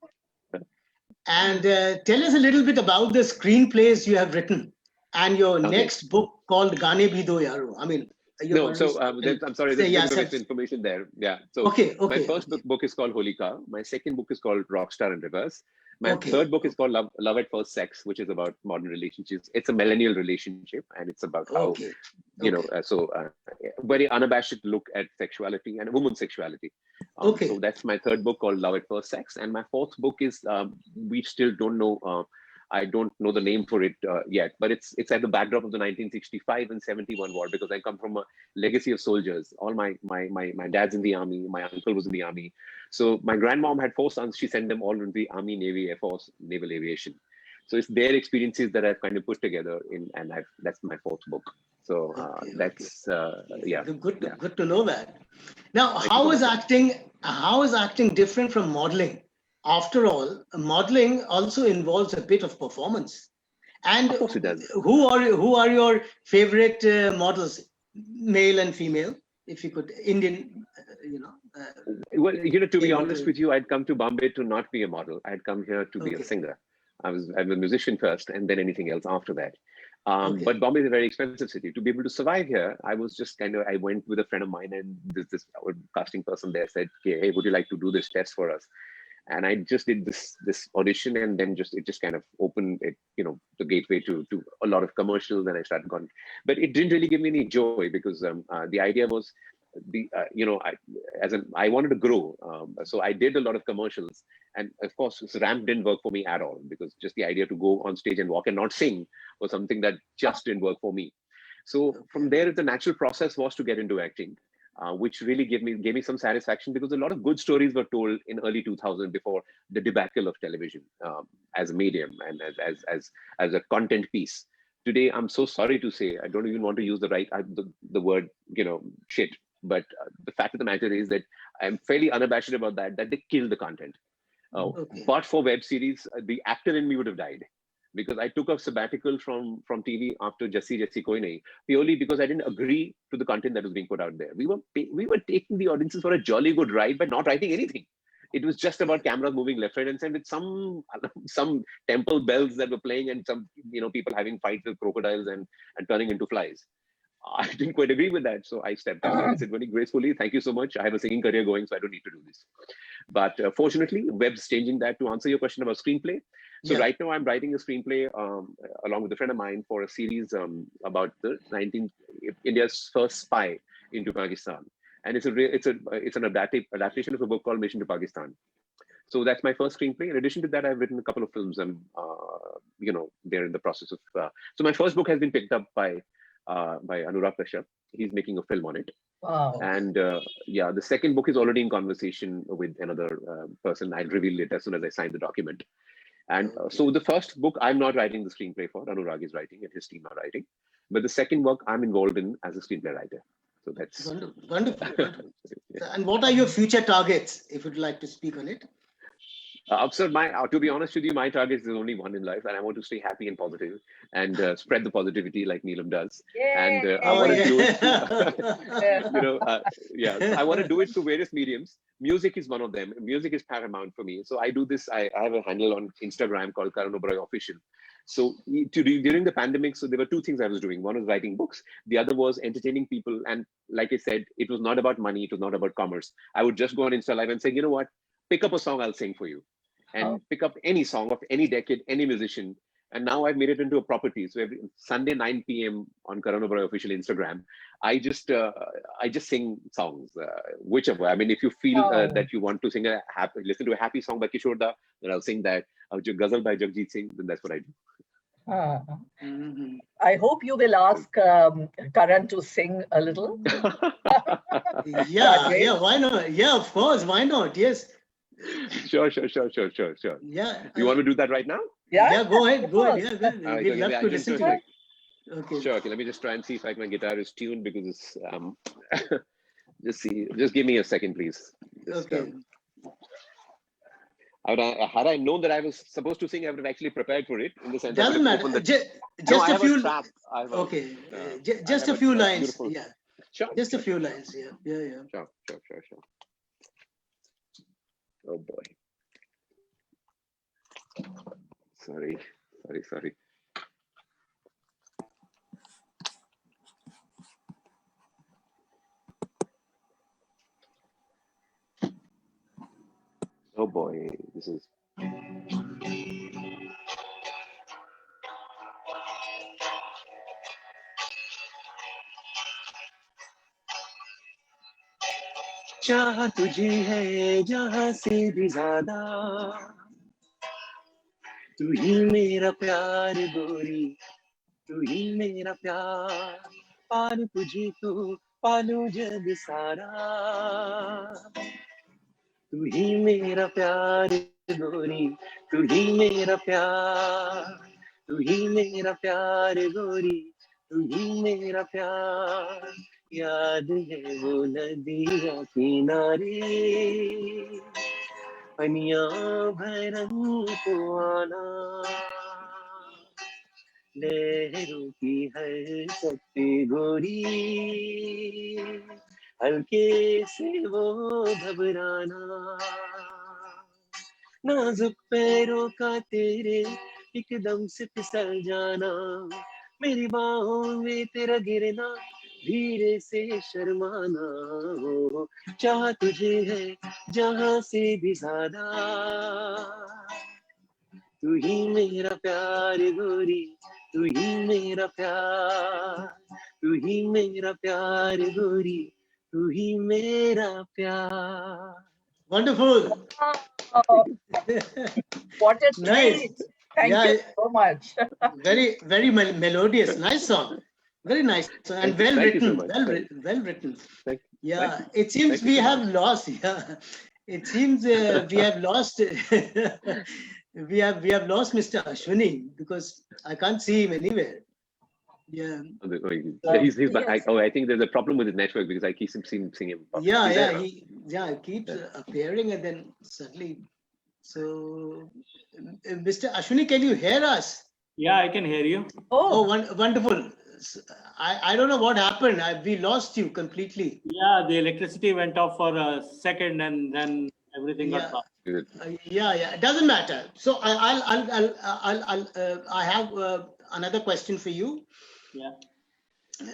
And tell us a little bit about the screenplays you have written and your next book called Gaane Bhi Do Yaro. I mean, no, so I'm sorry, there's a bit of information there. Yeah. So my first book is called Holika. My second book is called Rockstar in Reverse. My third book is called Love at First Sex, which is about modern relationships. It's a millennial relationship, and it's about how, very unabashed look at sexuality and women's sexuality. So that's my third book called Love at First Sex. And my fourth book is, we still don't know, I don't know the name for it yet, but it's at the backdrop of the 1965 and 71 war, because I come from a legacy of soldiers. All my dad's in the army, my uncle was in the army. So my grandmom had 4 sons. She sent them all into the Army, Navy, Air Force, Naval Aviation. So it's their experiences that I've kind of put together that's my fourth book. So that's good to know that. Now, how is acting different from modeling? After all, modeling also involves a bit of performance. And of course it does. Who are your favorite models, male and female? If you could, Indian, well, to be honest with you, I'd come to Bombay to not be a model. I'd come here to be a singer. I'm a musician first, and then anything else after that. But Bombay is a very expensive city. To be able to survive here, I was just I went with a friend of mine, and this casting person there said, "Hey, would you like to do this test for us?" And I just did this audition, and then it just kind of opened it, the gateway to a lot of commercials, and I started going. But it didn't really give me any joy, because the idea was, I wanted to grow. So I did a lot of commercials, and of course, ramp didn't work for me at all, because just the idea to go on stage and walk and not sing was something that just didn't work for me. So from there, the natural process was to get into acting. Which really gave me some satisfaction, because a lot of good stories were told in early 2000 before the debacle of television as a medium and as a content piece. Today, I'm so sorry to say, I don't even want to use the word shit, but the fact of the matter is that I'm fairly unabashed about that they killed the content. But for web series, the actor in me would have died, because I took a sabbatical from TV after Jassi Koi Nahi, purely because I didn't agree to the content that was being put out there. We were taking the audiences for a jolly good ride by not writing anything. It was just about cameras moving left, right, and center with some temple bells that were playing, and some people having fights with crocodiles and turning into flies. I didn't quite agree with that, so I stepped out. I said very gracefully, "Thank you so much. I have a singing career going, so I don't need to do this." But fortunately, web's changing that. To answer your question about screenplay, so right now I'm writing a screenplay along with a friend of mine for a series about India's first spy into Pakistan, and it's an adaptation of a book called Mission to Pakistan. So that's my first screenplay. In addition to that, I've written a couple of films. They're in the process of. So my first book has been picked up by Anurag Kashyap. He's making a film on it. Wow. And the second book is already in conversation with another person. I'll reveal it as soon as I sign the document. And so the first book, I'm not writing the screenplay for. Anurag is writing, and his team are writing. But the second work I'm involved in as a screenplay writer. So that's Wonderful, wonderful, wonderful. And what are your future targets, if you'd like to speak on it? so to be honest with you, my target is only one in life, and I want to stay happy and positive and spread the positivity like Neelam does. And I want to do it through, I want to do it through various mediums. Music is one of them. Music is paramount for me. So I do this. I have a handle on Instagram called Karan Oberoi Official. So during the pandemic, so there were two things I was doing. One was writing books. The other was entertaining people. And like I said, it was not about money. It was not about commerce. I would just go on Insta Live and say, you know what? Pick up a song, I'll sing for you. And pick up any song of any decade, any musician. And now I've made it into a property. So every Sunday, 9 p.m. on Karan Oberoi Official Instagram, I just sing songs, whichever. I mean, if you feel that you want to sing listen to a happy song by Kishore Da, then I'll sing that. Ghazal by Jagjit Singh, then that's what I do. I hope you will ask Karan to sing a little. Yeah, why not? Yeah, of course, why not? Yes. Sure. Yeah. You want to do that right now? Yeah, go ahead. Yeah, we'd love to listen to it. Okay. Sure. Okay, let me just try and see if my guitar is tuned, because it's just give me a second, please. Okay. Had I known that I was supposed to sing, I would have actually prepared for it. In the sense, doesn't matter. Just a few. Okay. Just a few lines. Yeah. Sure. Just a few lines. Yeah. Sure. Oh boy. Sorry. Oh boy, this is. चाह तुझे है जहां से भी ज्यादा, तू ही मेरा प्यार गोरी, तू ही मेरा प्यार, पार तुझे तो पालू जग सारा, तू ही मेरा प्यार गोरी, तू ही मेरा प्यार, तू ही मेरा प्यार गोरी, तू ही मेरा प्यार, याद है वो नदियाँ किनारे, पनिया भरन को आना, लहरों की हरकत गोरी, हल्के से वो घबराना, नाजुक पैरों का तेरे एकदम से फिसल जाना, मेरी बाहों में तेरा गिरना, धीरे से शर्माना, हो चाह तुझे है जहां से भी ज्यादा, तू ही मेरा प्यार गोरी, तू ही मेरा प्यार, तू ही मेरा प्यार गोरी, तू ही मेरा प्यार. Wonderful. What a treat. Nice. Thank you so much. Very, very melodious. Nice song. Very nice. And well written. Well written. Yeah. It seems we have lost. Yeah. It seems we have lost. we have lost Mr. Ashwani, because I can't see him anywhere. Yeah. He's back. I think there's a problem with his network, because I keep seeing him. He keeps appearing and then suddenly. So, Mr. Ashwani, can you hear us? Yeah, I can hear you. Oh, wonderful. I don't know what happened. We lost you completely. Yeah, the electricity went off for a second and then everything got off. It doesn't matter. So I have another question for you. Yeah.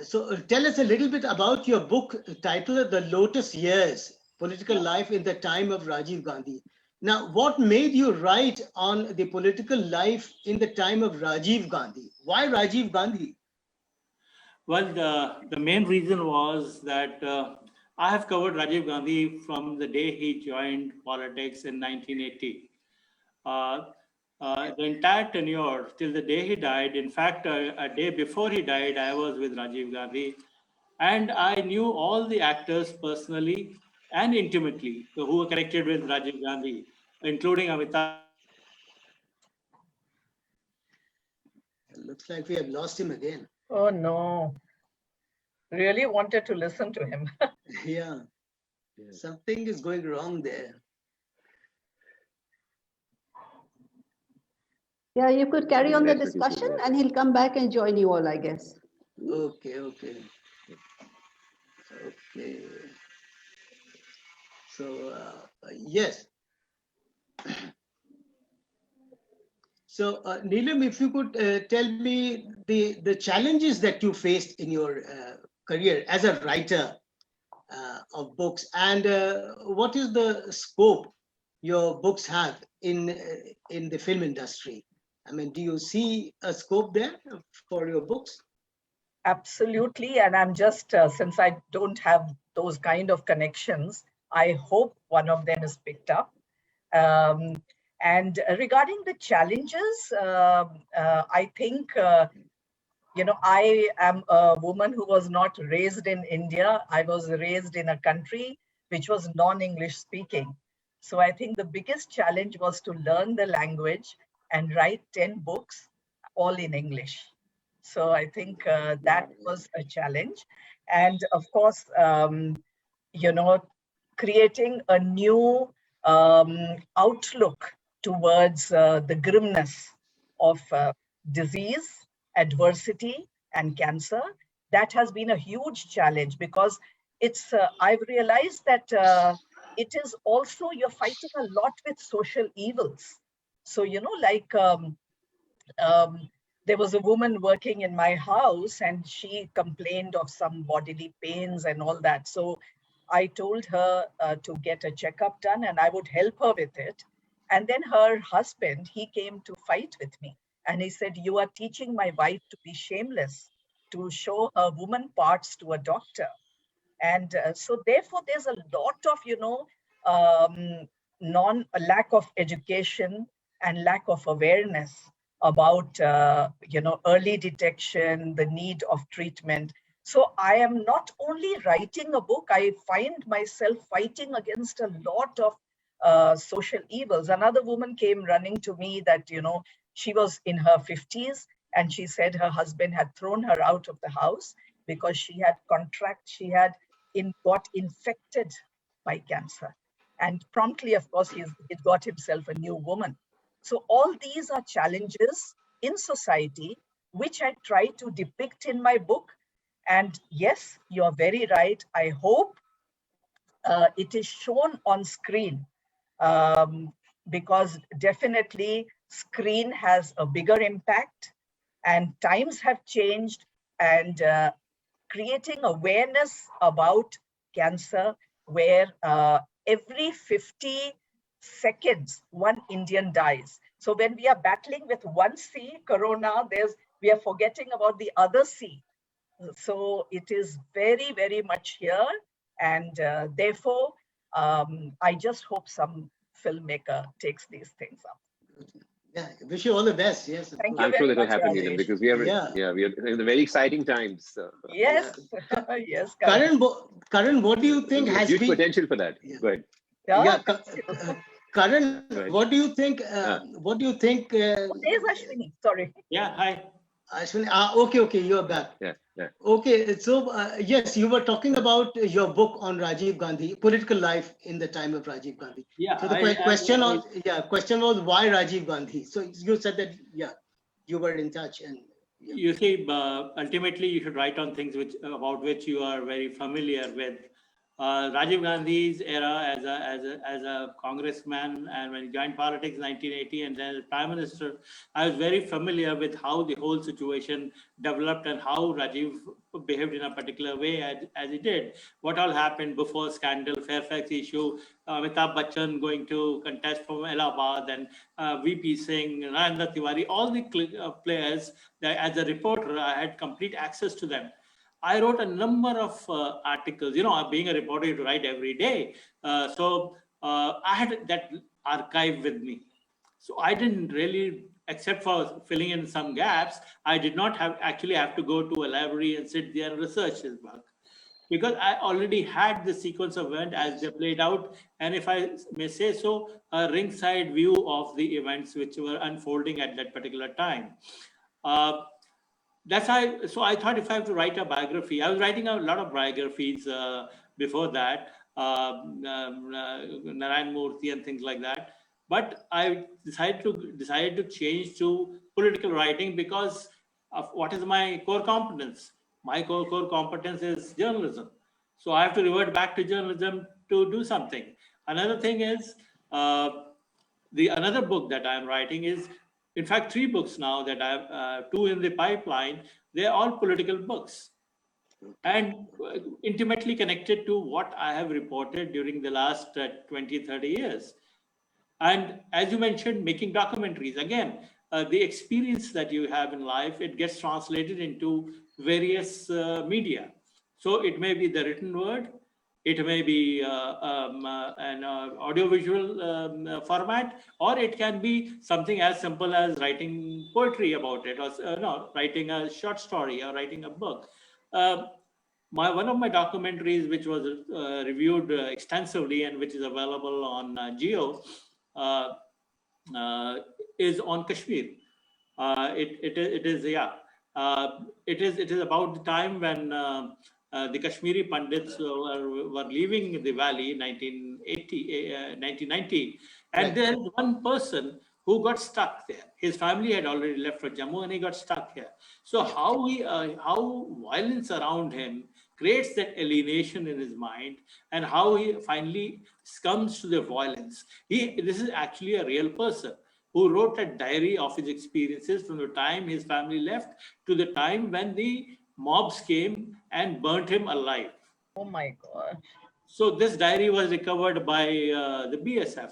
So tell us a little bit about your book titled The Lotus Years, Political Life in the Time of Rajiv Gandhi. Now, what made you write on the political life in the time of Rajiv Gandhi? Why Rajiv Gandhi? Well, the main reason was that I have covered Rajiv Gandhi from the day he joined politics in 1980. The entire tenure till the day he died. In fact, a day before he died, I was with Rajiv Gandhi, and I knew all the actors personally and intimately who were connected with Rajiv Gandhi, including Amitabh. It looks like we have lost him again. Oh no. really wanted to listen to him. Yeah, something is going wrong there. Yeah, you could carry on the That's what you see, discussion yeah. and he'll come back and join you all, I guess. Okay, okay. So, yes. So, Neelam, if you could tell me the challenges that you faced in your career as a writer of books, and what is the scope your books have in the film industry? I mean, do you see a scope there for your books? Absolutely. And I'm just, since I don't have those kind of connections, I hope one of them is picked up. And regarding the challenges, I think, I am a woman who was not raised in India. I was raised in a country which was non-English speaking. So I think the biggest challenge was to learn the language and write 10 books, all in English. So I think that was a challenge. And of course, creating a new outlook towards the grimness of disease, adversity, and cancer. That has been a huge challenge because I've realized that it is also, you're fighting a lot with social evils. So, there was a woman working in my house and she complained of some bodily pains and all that. So I told her to get a checkup done and I would help her with it. And then her husband, he came to fight with me. And he said, you are teaching my wife to be shameless, to show her woman parts to a doctor. And so therefore, there's a lot of, lack of education and lack of awareness about, early detection, the need of treatment. So I am not only writing a book, I find myself fighting against a lot of social evils. Another woman came running to me that, she was in her 50s and she said her husband had thrown her out of the house because she had got infected by cancer. And promptly, of course, he got himself a new woman. So all these are challenges in society, which I try to depict in my book. And yes, you're very right. I hope it is shown on screen, because definitely screen has a bigger impact and times have changed, and creating awareness about cancer, where every 50 seconds, one Indian dies. So when we are battling with one C, Corona, we are forgetting about the other C. So it is very, very much here. And therefore, I just hope some filmmaker takes these things up. Yeah, wish you all the best. Yes, Thank you I'm sure very that will much, happen, Rajesh. Neelam, because we are we are in the very exciting times. Yes, yes, Karan, what do you think has huge been potential for that? Yeah. Go ahead. Yeah, thank you. Karan, Right. what do you think? What do you think? There's Ashwini, sorry. Yeah, hi. Ashwini, okay, you are back. Yeah. Okay, so yes, you were talking about your book on Rajiv Gandhi, political life in the time of Rajiv Gandhi. Yeah, So the question was why Rajiv Gandhi. So you said that you were in touch and. Yeah. You see, ultimately, you should write on things about which you are very familiar with. Rajiv Gandhi's era as a congressman, and when he joined politics in 1980 and then as prime minister, I was very familiar with how the whole situation developed and how Rajiv behaved in a particular way as he did. What all happened before scandal, Fairfax issue, Amitabh Bachchan going to contest from Allahabad, and VP Singh, Narendra Tiwari, all the players, that as a reporter, I had complete access to them. I wrote a number of articles. Being a reporter, you write every day. So I had that archive with me. So I didn't really, except for filling in some gaps, I did not actually have to go to a library and sit there and research his work, because I already had the sequence of events as they played out. And if I may say so, a ringside view of the events which were unfolding at that particular time. that's why. So I thought if I have to write a biography, I was writing a lot of biographies before that, Narayan Murthy and things like that. But I decided to change to political writing because of what is my core competence. My core competence is journalism. So I have to revert back to journalism to do something. Another thing is the another book that I'm writing is, in fact, three books now that I have, two in the pipeline. They're all political books and intimately connected to what I have reported during the last 20, 30 years. And as you mentioned, making documentaries, again, the experience that you have in life, it gets translated into various media. So it may be the written word, it may be an audiovisual format, or it can be something as simple as writing poetry about it, or no, writing a short story or writing a book. Uh, one of my documentaries, which was reviewed extensively and which is available on Geo, uh, uh, is on Kashmir. It is yeah. It is about the time when the Kashmiri Pandits were leaving the valley in 1980, 1990, and Right. there is one person who got stuck there. His family had already left for Jammu, and he got stuck here. So how violence around him creates that alienation in his mind, and how he finally succumbs to the violence. This is actually a real person who wrote a diary of his experiences from the time his family left to the time when the mobs came and burnt him alive. Oh my God. So this diary was recovered by the BSF.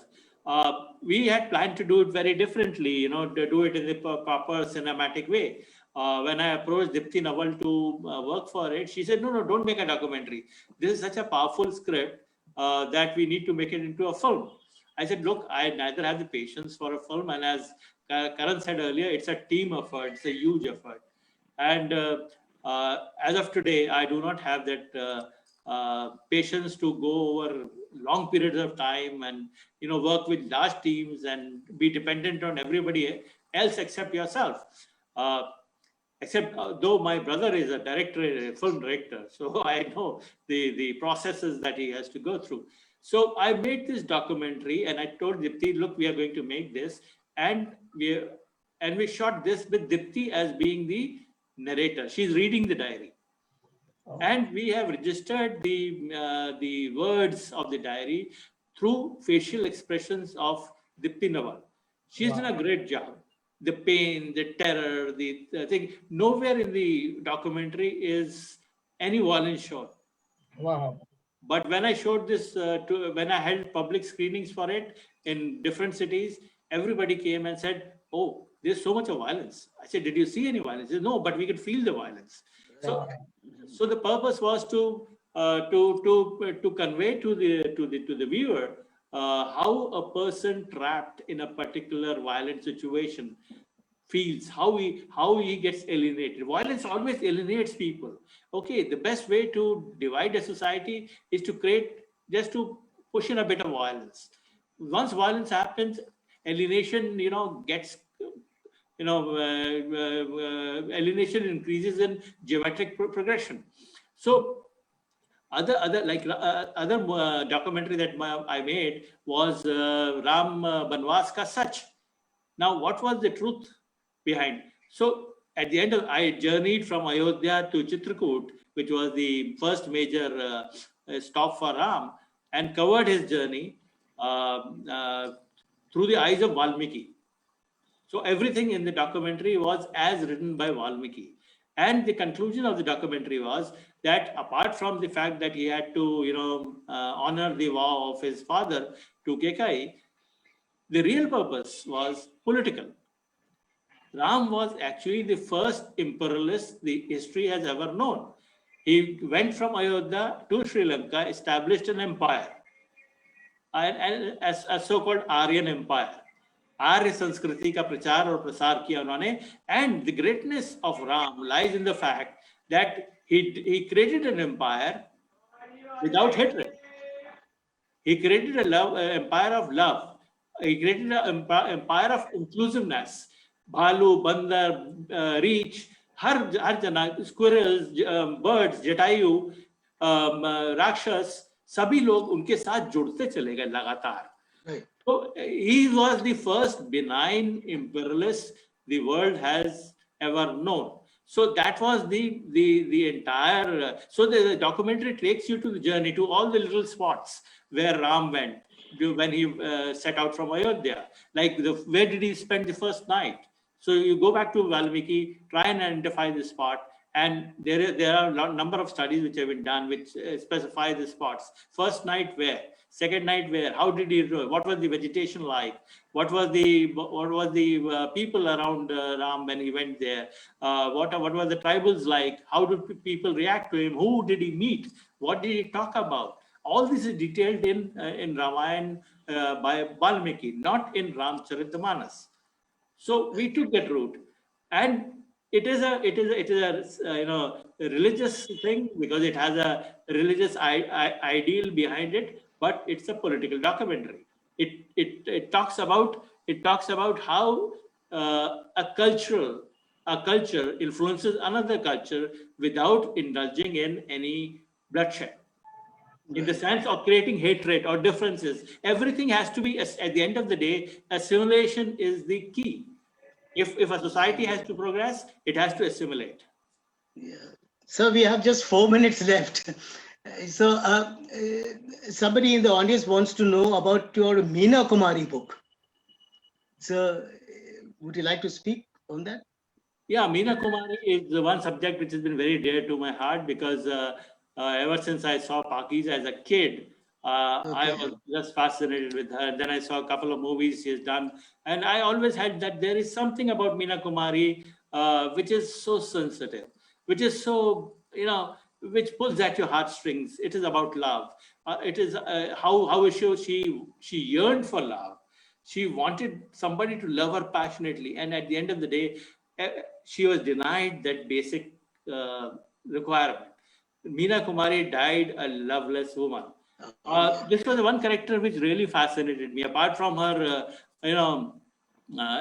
We had planned to do it very differently, to do it in the proper cinematic way. When I approached Dipti Nawal to work for it, she said, no, don't make a documentary. This is such a powerful script that we need to make it into a film. I said, look, I neither have the patience for a film, and as Karan said earlier, it's a team effort, it's a huge effort. And as of today, I do not have that patience to go over long periods of time and work with large teams and be dependent on everybody else except yourself. Uh, except though my brother is a director, a film director, so I know the processes that he has to go through. So I made this documentary, and I told Dipti, look, we are going to make this, and we shot this with Dipti as being the narrator. She's reading the diary, and we have registered the words of the diary through facial expressions of Dipti Nawal. She's done a great job. The pain, the terror, the thing. Nowhere in the documentary is any violence shown. Wow. But when I showed this, when I held public screenings for it in different cities, everybody came and said, "Oh, there's so much of violence." I said, "Did you see any violence?" He said, "No, but we could feel the violence." So, so the purpose was to convey to the viewer how a person trapped in a particular violent situation feels, how he gets alienated. Violence always alienates people. Okay, the best way to divide a society is to just to push in a bit of violence. Once violence happens, alienation, gets, alienation increases in geometric progression. So other like other documentary that I made was Ram Banwas Ka Sach. Now, what was the truth behind? So at the end I journeyed from Ayodhya to Chitrakoot, which was the first major stop for Ram, and covered his journey through the eyes of Valmiki. So everything in the documentary was as written by Valmiki. And the conclusion of the documentary was that apart from the fact that he had to, honor the vow of his father to Kekai, the real purpose was political. Ram was actually the first imperialist the history has ever known. He went from Ayodhya to Sri Lanka, established an empire, and as a so-called Aryan empire. आर्य संस्कृति का प्रचार और प्रसार किया उन्होंने. And the greatness of Ram lies in the fact that he created an empire without hatred. He created an empire of love. He created an empire of inclusiveness. Bhalu, Bandar, Reach, हर जना, squirrels, birds, Jatayu, राक्षस, सभी लोग उनके साथ जुड़ते चले गए लगातार. Right. So he was the first benign imperialist the world has ever known. So that was the entire. So the documentary takes you to the journey, to all the little spots where Ram went when he set out from Ayodhya. Like where did he spend the first night? So you go back to Valmiki, try and identify the spot. And there are a number of studies which have been done which specify the spots. First night where? Second night where? How did he? What was the vegetation like? What was the people around Ram when he went there? What were the tribals like? How did people react to him? Who did he meet? What did he talk about? All this is detailed in Ramayana by Valmiki, not in Ramcharitmanas. So we took that route, and it is a a religious thing because it has a religious ideal behind it, but it's a political documentary. It talks about how a culture influences another culture without indulging in any bloodshed. In the sense of creating hatred or differences, everything has to be, at the end of the day, assimilation is the key. If a society has to progress, it has to assimilate. Yeah. So we have just 4 minutes left. So somebody in the audience wants to know about your Meena Kumari book. So would you like to speak on that? Yeah, Meena Kumari is the one subject which has been very dear to my heart because ever since I saw Pakis as a kid, I was just fascinated with her. Then I saw a couple of movies she has done. And I always had that there is something about Meena Kumari which is so sensitive, which is so, which pulls at your heartstrings. It is about love. It is how she yearned for love. She wanted somebody to love her passionately. And at the end of the day, she was denied that basic requirement. Meena Kumari died a loveless woman. This was the one character which really fascinated me. Apart from her,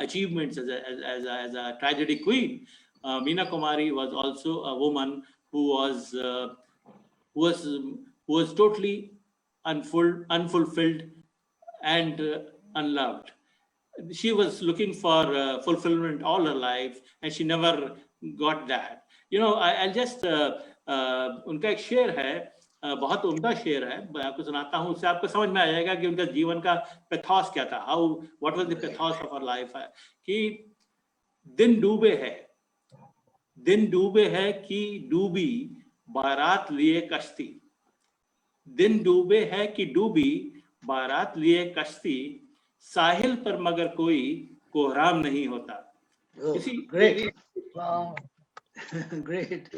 achievements as a tragedy queen, Meena Kumari was also a woman who was totally unfulfilled and unloved. She was looking for fulfillment all her life, and she never got that. I'll just उनका एक शेर है, बहुत उम्दा शेर है, मैं आपको सुनाता हूँ, उससे आपको समझ में आ जाएगा कि उनका जीवन का पैथोस क्या था, what was the pathos of her life है, कि दिन डूबे है कि डूबी बारात लिए कश्ती, दिन डूबे है कि डूबी बारात लिए कश्ती, साहिल पर मगर कोई कोहराम नहीं होता. Great. Wow. Great.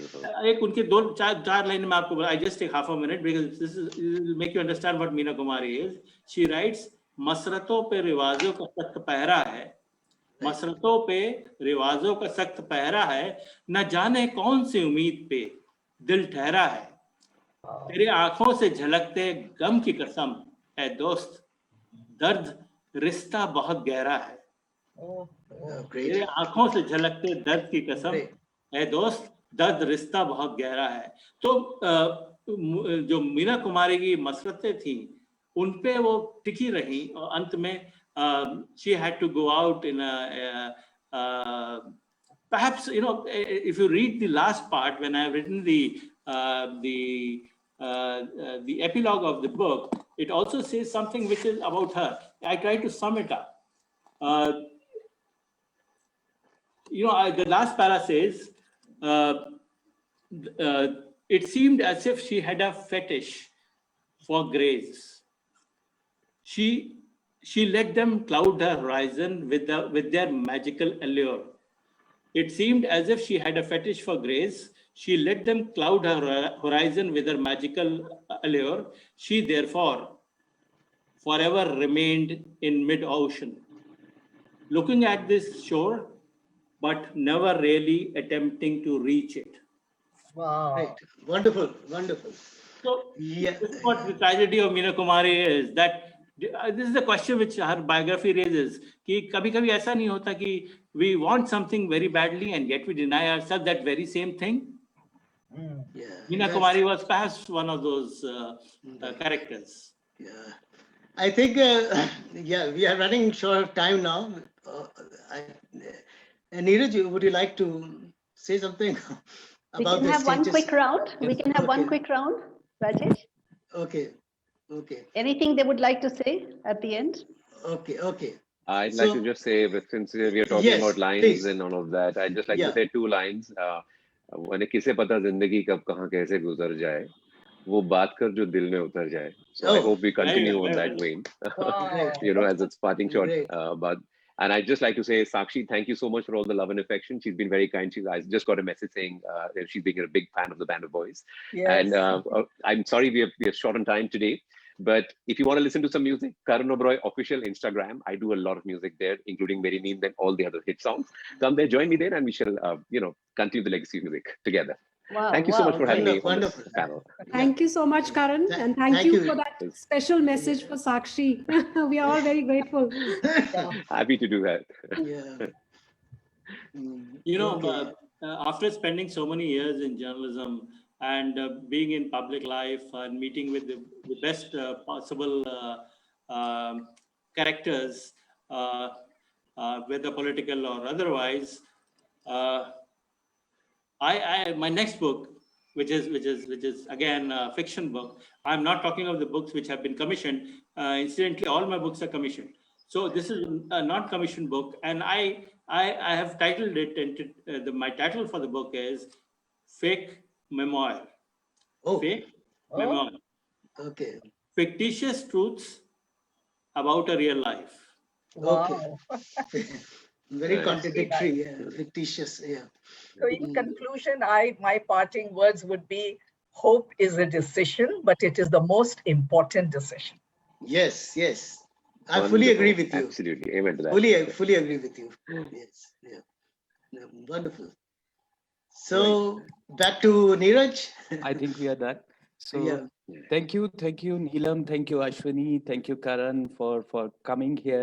एक उनके दो चार लाइन में आपको, I just take half a minute because this will make you understand what Meena Kumari is. She writes, मसरतों पे रिवाजों का सख्त पहरा है, मसरतों पे रिवाजों का सख्त पहरा है, न जाने कौन सी उम्मीद पे दिल ठहरा है, तेरे आंखों से झलकते गम की कसम है दोस्त, दर्द रिश्ता बहुत गहरा है. तेरे आंखों से झलकते दर्द की कसम है दोस्त, दर्द रिश्ता बहुत गहरा है. तो जो मीना कुमारी की मसरतें थी उन पे वो टिकी रही और अंत में she had to go out in perhaps if you read the last part when I have written the epilogue of the book, it also says something which is about her. I try to sum it up. The last para says, it seemed as if she had a fetish for grays. She let them cloud her horizon with their magical allure. It seemed as if she had a fetish for grays. She let them cloud her horizon with her magical allure. She therefore forever remained in mid-ocean, looking at this shore, but never really attempting to reach it. Wow. Right. Wonderful, wonderful. So, this is what the tragedy of Meena Kumari is, that this is the question which her biography raises, कि कभी-कभी ऐसा नहीं होता कि we want something very badly and yet we deny ourselves that very same thing. Yeah. Meena Kumari was perhaps one of those characters. Yeah. I think, yeah, we are running short of time now. Neeraj, would you like to say something We about can the have one stages? quick round. We Yes. can have one Okay. quick round, Rajesh. Okay. Okay. Anything they would like to say at the end? Okay. Okay. I'd like to So, just say, but since we are talking yes, about lines please. and all of that, I'd just like Yeah. to say 2 lines. उन्हें किसे पता जिंदगी कब कहाँ कैसे गुजर जाए, वो बात कर जो दिल में उतर जाए. So I Oh, hope we continue Very on well, that very vein. great. You know, as its parting shot. Great. And I'd just like to say, Sakshi, thank you so much for all the love and affection. She's been very kind. I just got a message saying that she's being a big fan of the Band of Boys. Yes. And I'm sorry we are short on time today. But if you want to listen to some music, Karan Oberoi official Instagram. I do a lot of music there, including Meri Neem and all the other hit songs. Come there, join me there, and we shall, continue the legacy of music together. Wow. Thank you so much for having me on Wonderful. this panel. Thank you so much, Karan, and thank you for that special message for Sakshi. We are all very grateful. Happy to do that. Yeah. You know, Okay. after spending so many years in journalism and being in public life and meeting with the best possible characters, whether political or otherwise, my next book, which is again a fiction book. I'm not talking of the books which have been commissioned. Incidentally, all my books are commissioned. So this is a non-commissioned book, and I have titled it, and my title for the book is Fake Memoir. Oh, Fake Memoir. okay. Fictitious truths about a real life. Wow. Very Nice. contradictory, yeah. Fictitious, yeah. So in conclusion, my parting words would be, hope is a decision, but it is the most important decision. Yes, yes. I fully agree with you. Absolutely. Amen to that. Fully agree with you. Yes, yeah. Yeah, wonderful. So back to Neeraj. I think we are done. So Yeah. thank you, Neelam, thank you, Ashwani, thank you, Karan, for coming here.